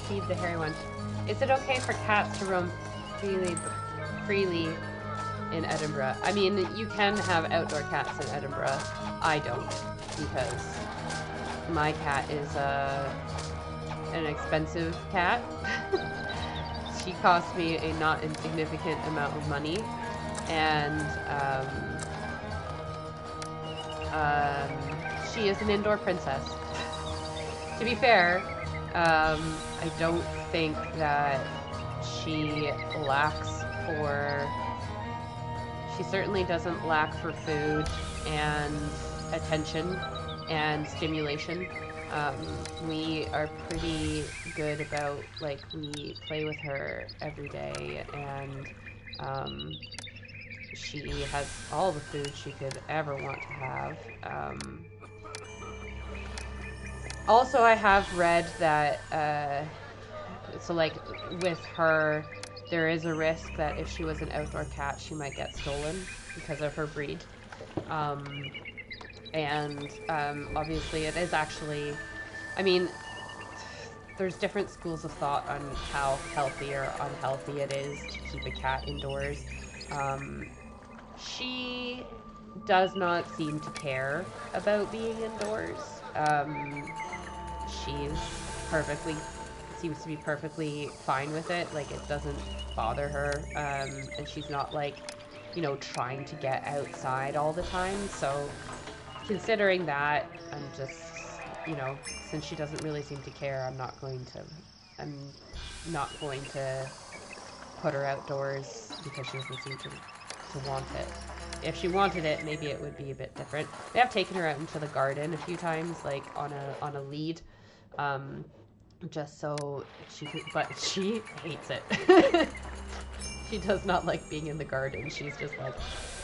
Feed the hairy one. Is it okay for cats to roam freely in Edinburgh? I mean, you can have outdoor cats in Edinburgh. I don't, because my cat is an expensive cat. She cost me a not insignificant amount of money, and she is an indoor princess. To be fair, I don't think that she lacks for... She certainly doesn't lack for food and attention and stimulation. We are pretty good about, like, we play with her every day, and she has all the food she could ever want to have. Also, I have read that, so, like, with her, there is a risk that if she was an outdoor cat, she might get stolen because of her breed. Obviously it is actually, I mean, there's different schools of thought on how healthy or unhealthy it is to keep a cat indoors. She does not seem to care about being indoors. Seems to be perfectly fine with it. Like, it doesn't bother her. And she's not, like, you know, trying to get outside all the time. So considering that, I'm just, you know, since she doesn't really seem to care, I'm not going to put her outdoors because she doesn't seem to want it. If she wanted it, maybe it would be a bit different. They have taken her out into the garden a few times, like on a lead, just so she could, but she hates it. She does not like being in the garden. She's just like,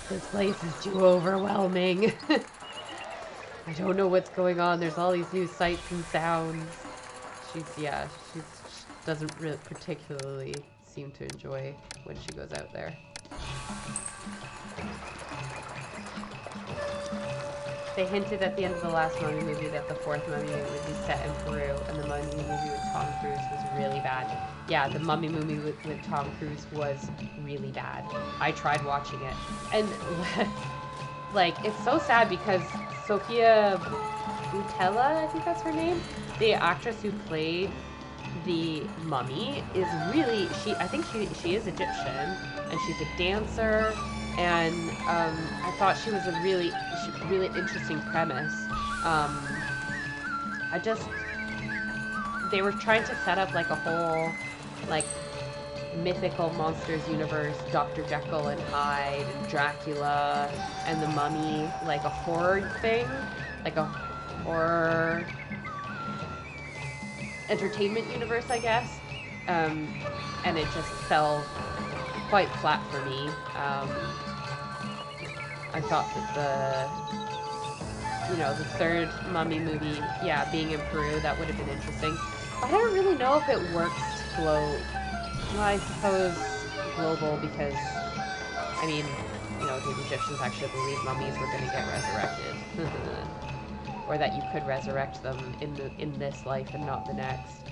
this place is too overwhelming. I don't know what's going on. There's all these new sights and sounds. She doesn't really particularly seem to enjoy when she goes out there. They hinted at the end of the last Mummy movie that the fourth Mummy movie would be set in Peru, and the Mummy movie with Tom Cruise was really bad. Yeah, the Mummy movie with Tom Cruise was really bad. I tried watching it, and like, it's so sad because Sofia Boutella, I think that's her name, the actress who played the Mummy, is really, I think she is Egyptian, and she's a dancer. And I thought she was a really interesting premise. They were trying to set up like a whole like mythical monsters universe, Dr. Jekyll and Hyde, and Dracula, and the Mummy, like a horror thing, like a horror entertainment universe, I guess. And it just fell quite flat for me. I thought that the third Mummy movie, yeah, being in Peru, that would have been interesting. But I don't really know if it works to well, I suppose global, because, I mean, the Egyptians actually believed mummies were going to get resurrected. Or that you could resurrect them in this life and not the next.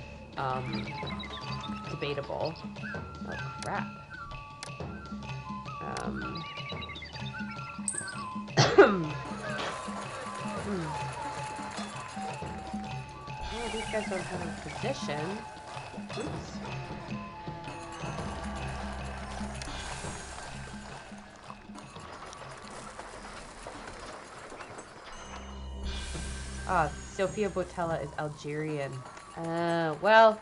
Debatable. Oh, crap. Oh, these guys don't have a position. Oops. Ah, Sofia Boutella is Algerian. Well,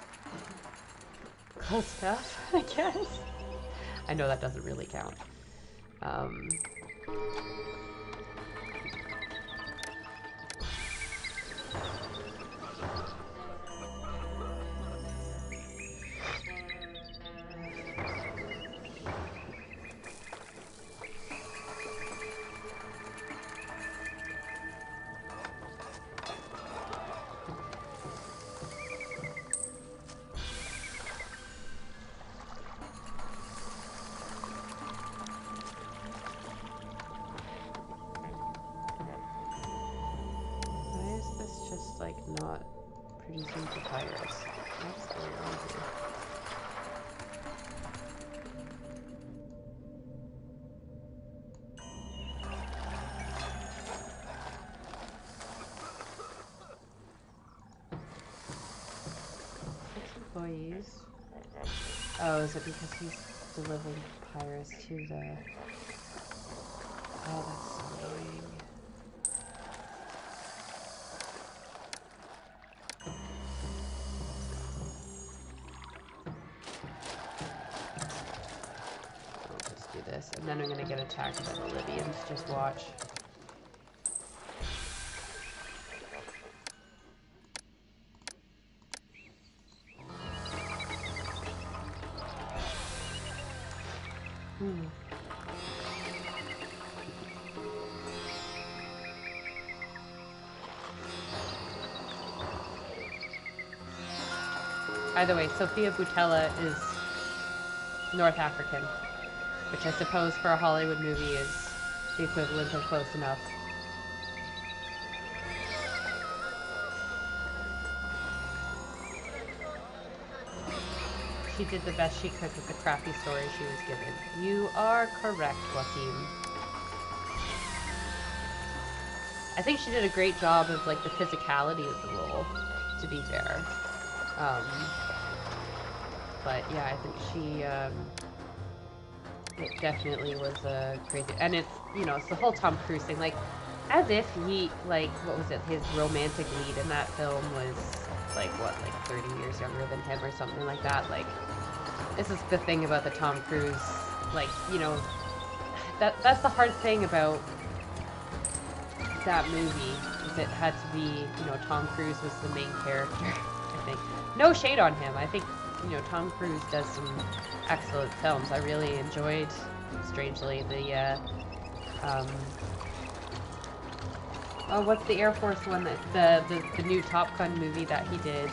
close enough, I guess. I know that doesn't really count. Not producing papyrus. What's going on here? Employees. Oh, is it because he's delivering papyrus to the... Oh, that's so annoying. And then I'm gonna get attacked by the Libyans. Just watch. Either way, Sofia Boutella is North African, which I suppose for a Hollywood movie is the equivalent of close enough. She did the best she could with the crappy story she was given. You are correct, Wasim. I think she did a great job of like the physicality of the role, to be fair. But yeah, I think she it definitely was crazy, and it's it's the whole Tom Cruise thing, like as if he what was it, his romantic lead in that film was like 30 years younger than him or something like that. Like, this is the thing about the Tom Cruise, that's the hard thing about that movie, is it had to be, Tom Cruise was the main character. I think, no shade on him, I think Tom Cruise does some excellent films. I really enjoyed, strangely, the what's the Air Force one, that the new Top Gun movie that he did,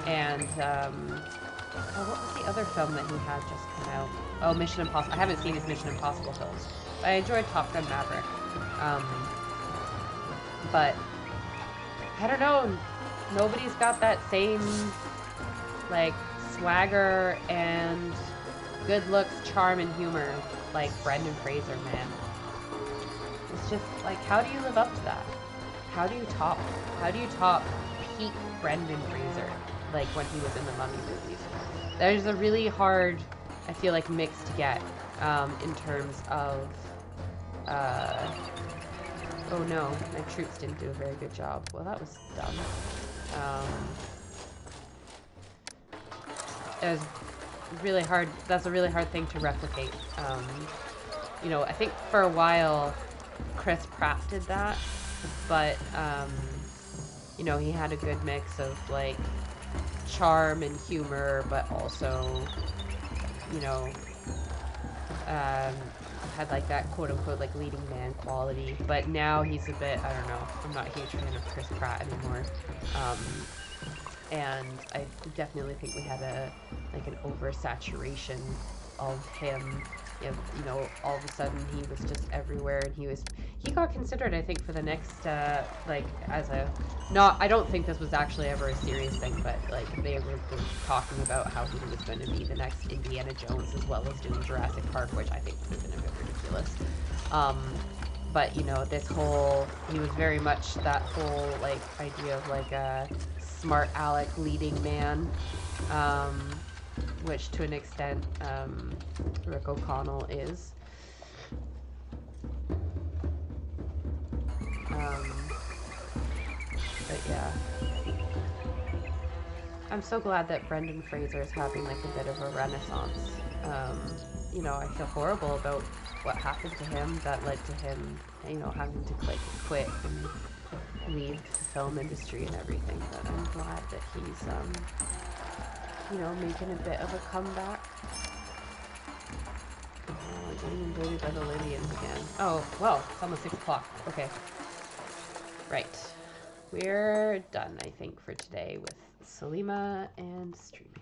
and what was the other film that he had just come out? Oh, Mission Impossible. I haven't seen his Mission Impossible films, but I enjoyed Top Gun Maverick. but I don't know. Nobody's got that same, like, swagger and good looks, charm, and humor like Brendan Fraser, man. It's just, like, how do you live up to that? How do you top peak Brendan Fraser, like, when he was in the Mummy movies? There's a really hard, I feel like, mix to get, in terms of, oh no, my troops didn't do a very good job. Well, that was dumb. It was really hard. That's a really hard thing to replicate. You know, I think for a while, Chris Pratt did that, but, you know, he had a good mix of, like, charm and humor, but also, you know, had, like, that quote-unquote, like, leading man quality. But now he's a bit, I don't know, I'm not a huge fan of Chris Pratt anymore. And I definitely think we had an oversaturation of him. You know, all of a sudden he was just everywhere, and he got considered, I think, for the next, like, as a, I don't think this was actually ever a serious thing, but, like, they were talking about how he was going to be the next Indiana Jones, as well as doing Jurassic Park, which I think would have been a bit ridiculous. But, you know, he was very much that whole, like, idea of, like, a smart aleck leading man, which to an extent, Rick O'Connell is. But yeah. I'm so glad that Brendan Fraser is having, like, a bit of a renaissance. You know, I feel horrible about what happened to him that led to him, you know, having to, like, quit and leave the film industry and everything, but I'm glad that he's, you know, making a bit of a comeback. Oh, getting invaded by the Lydians again. Oh, well, it's almost 6 o'clock. Okay. Right. We're done, I think, for today with Selima and streaming.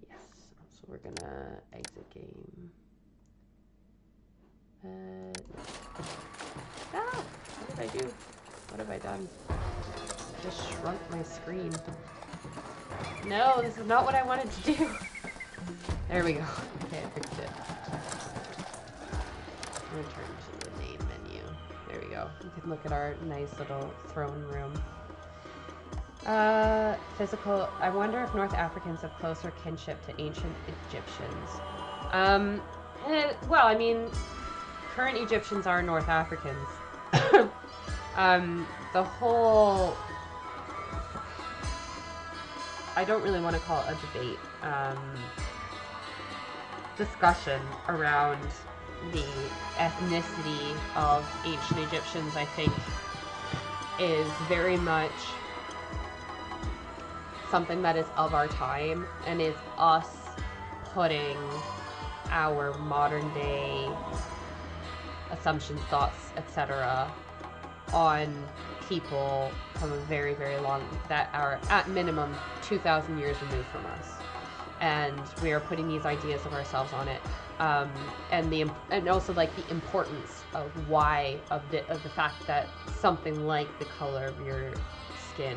Yes. So we're gonna exit game. Ah! What did I do? What have I done? I just shrunk my screen. No, this is not what I wanted to do. There we go. Okay, I fixed it. Return to the main menu. There we go. You can look at our nice little throne room. Physical. I wonder if North Africans have closer kinship to ancient Egyptians. Well, I mean, current Egyptians are North Africans. The whole, I don't really want to call it a debate, discussion around the ethnicity of ancient Egyptians, I think, is very much something that is of our time, and is us putting our modern day assumptions, thoughts, etc. on people from a very, very long, that are at minimum 2,000 years removed from us, and we are putting these ideas of ourselves on it, and also, like, the importance of the fact that something like the color of your skin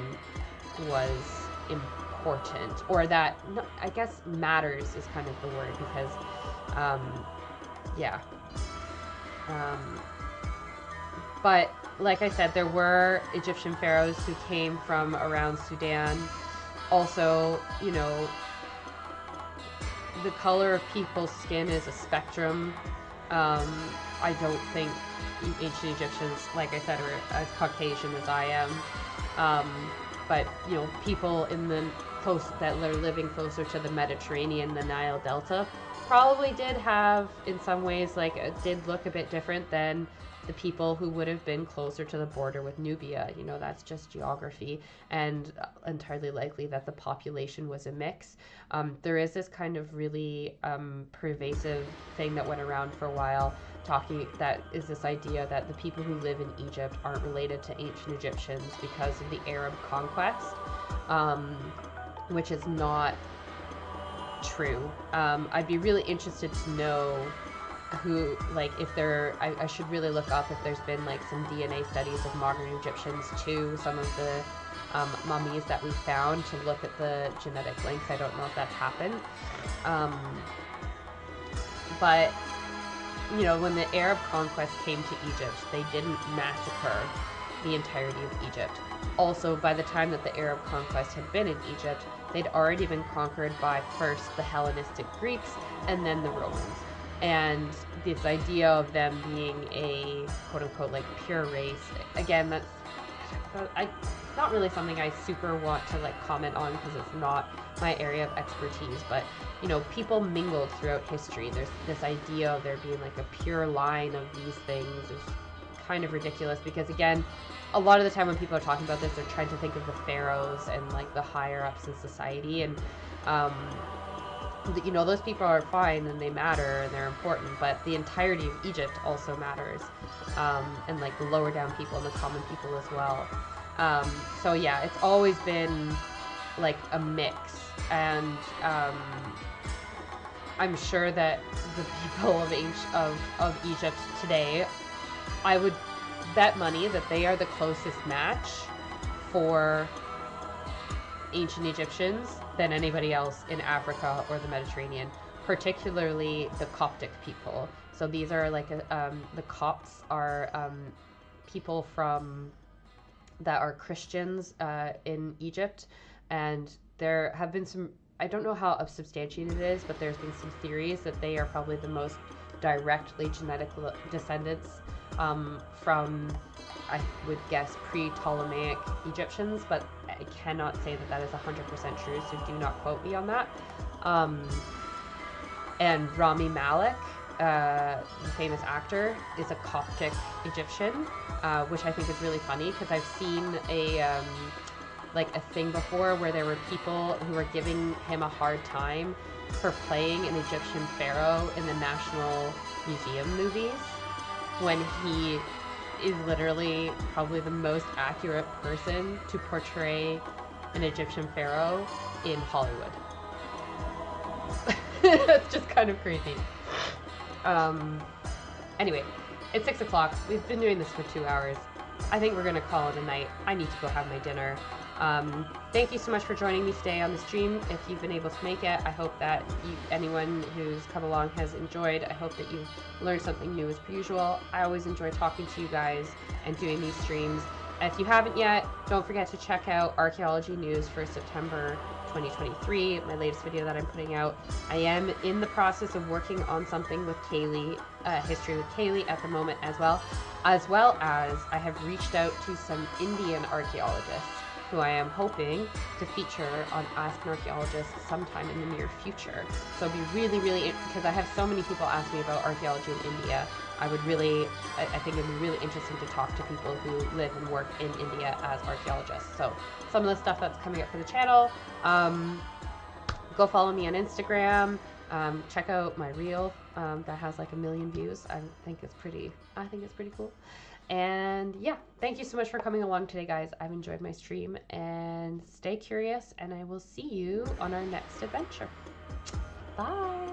was important, or that, no, I guess matters is kind of the word, because yeah. But like I said, there were Egyptian pharaohs who came from around Sudan. Also, you know, the color of people's skin is a spectrum. I don't think ancient Egyptians, like I said, are as Caucasian as I am. But, you know, people in the that are living closer to the Mediterranean, the Nile Delta, probably did have, in some ways, like, it did look a bit different than the people who would have been closer to the border with Nubia. You know, that's just geography, and entirely likely that the population was a mix. There is this kind of really pervasive thing that went around for a while, that is this idea that the people who live in Egypt aren't related to ancient Egyptians because of the Arab conquest, which is not true. I'd be really interested to know who, like, if there, I should really look up if there's been like some DNA studies of modern Egyptians to some of the mummies that we found to look at the genetic links. I don't know if that's happened. But, you know, when the Arab conquest came to Egypt, they didn't massacre the entirety of Egypt. Also, by the time that the Arab conquest had been in Egypt, they'd already been conquered by first the Hellenistic Greeks and then the Romans. And this idea of them being a quote-unquote like pure race, again, that's not really something I super want to like comment on because it's not my area of expertise. But, you know, people mingled throughout history. There's this idea of there being like a pure line of these things is kind of ridiculous because, again, a lot of the time when people are talking about this, they're trying to think of the pharaohs and like the higher ups in society, and you know, those people are fine and they matter and they're important, but the entirety of Egypt also matters, and like the lower down people and the common people as well. So yeah, it's always been like a mix, and I'm sure that the people of Egypt today, I would bet money that they are the closest match for ancient Egyptians than anybody else in Africa or the Mediterranean, particularly the Coptic people. So these are like the Copts are people that are Christians in Egypt, and there have been some, I don't know how substantiated it is, but there's been some theories that they are probably the most directly genetic descendants from, I would guess, pre-Ptolemaic Egyptians, but I cannot say that that is 100% true, so do not quote me on that. And Rami Malek, the famous actor, is a Coptic Egyptian, which I think is really funny because I've seen a thing before where there were people who were giving him a hard time for playing an Egyptian pharaoh in the National Museum movies, when he is literally probably the most accurate person to portray an Egyptian pharaoh in Hollywood. That's just kind of crazy. Anyway, it's 6 o'clock. We've been doing this for 2 hours. I think we're gonna call it a night. I need to go have my dinner. Thank you so much for joining me today on the stream. If you've been able to make it, I hope that anyone who's come along has enjoyed. I hope that you've learned something new as per usual. I always enjoy talking to you guys and doing these streams. If you haven't yet, don't forget to check out Archaeology News for September 2023, my latest video that I'm putting out. I am in the process of working on something with Kaylee, History with Kaylee at the moment as well as I have reached out to some Indian archaeologists who I am hoping to feature on Ask an Archaeologist sometime in the near future. So it'd be really, because I have so many people ask me about archaeology in India, I think it'd be really interesting to talk to people who live and work in India as archaeologists. So some of the stuff that's coming up for the channel, go follow me on Instagram, check out my reel that has like 1 million views. I think it's pretty cool. And yeah, thank you so much for coming along today, guys. I've enjoyed my stream, and stay curious, and I will see you on our next adventure. Bye.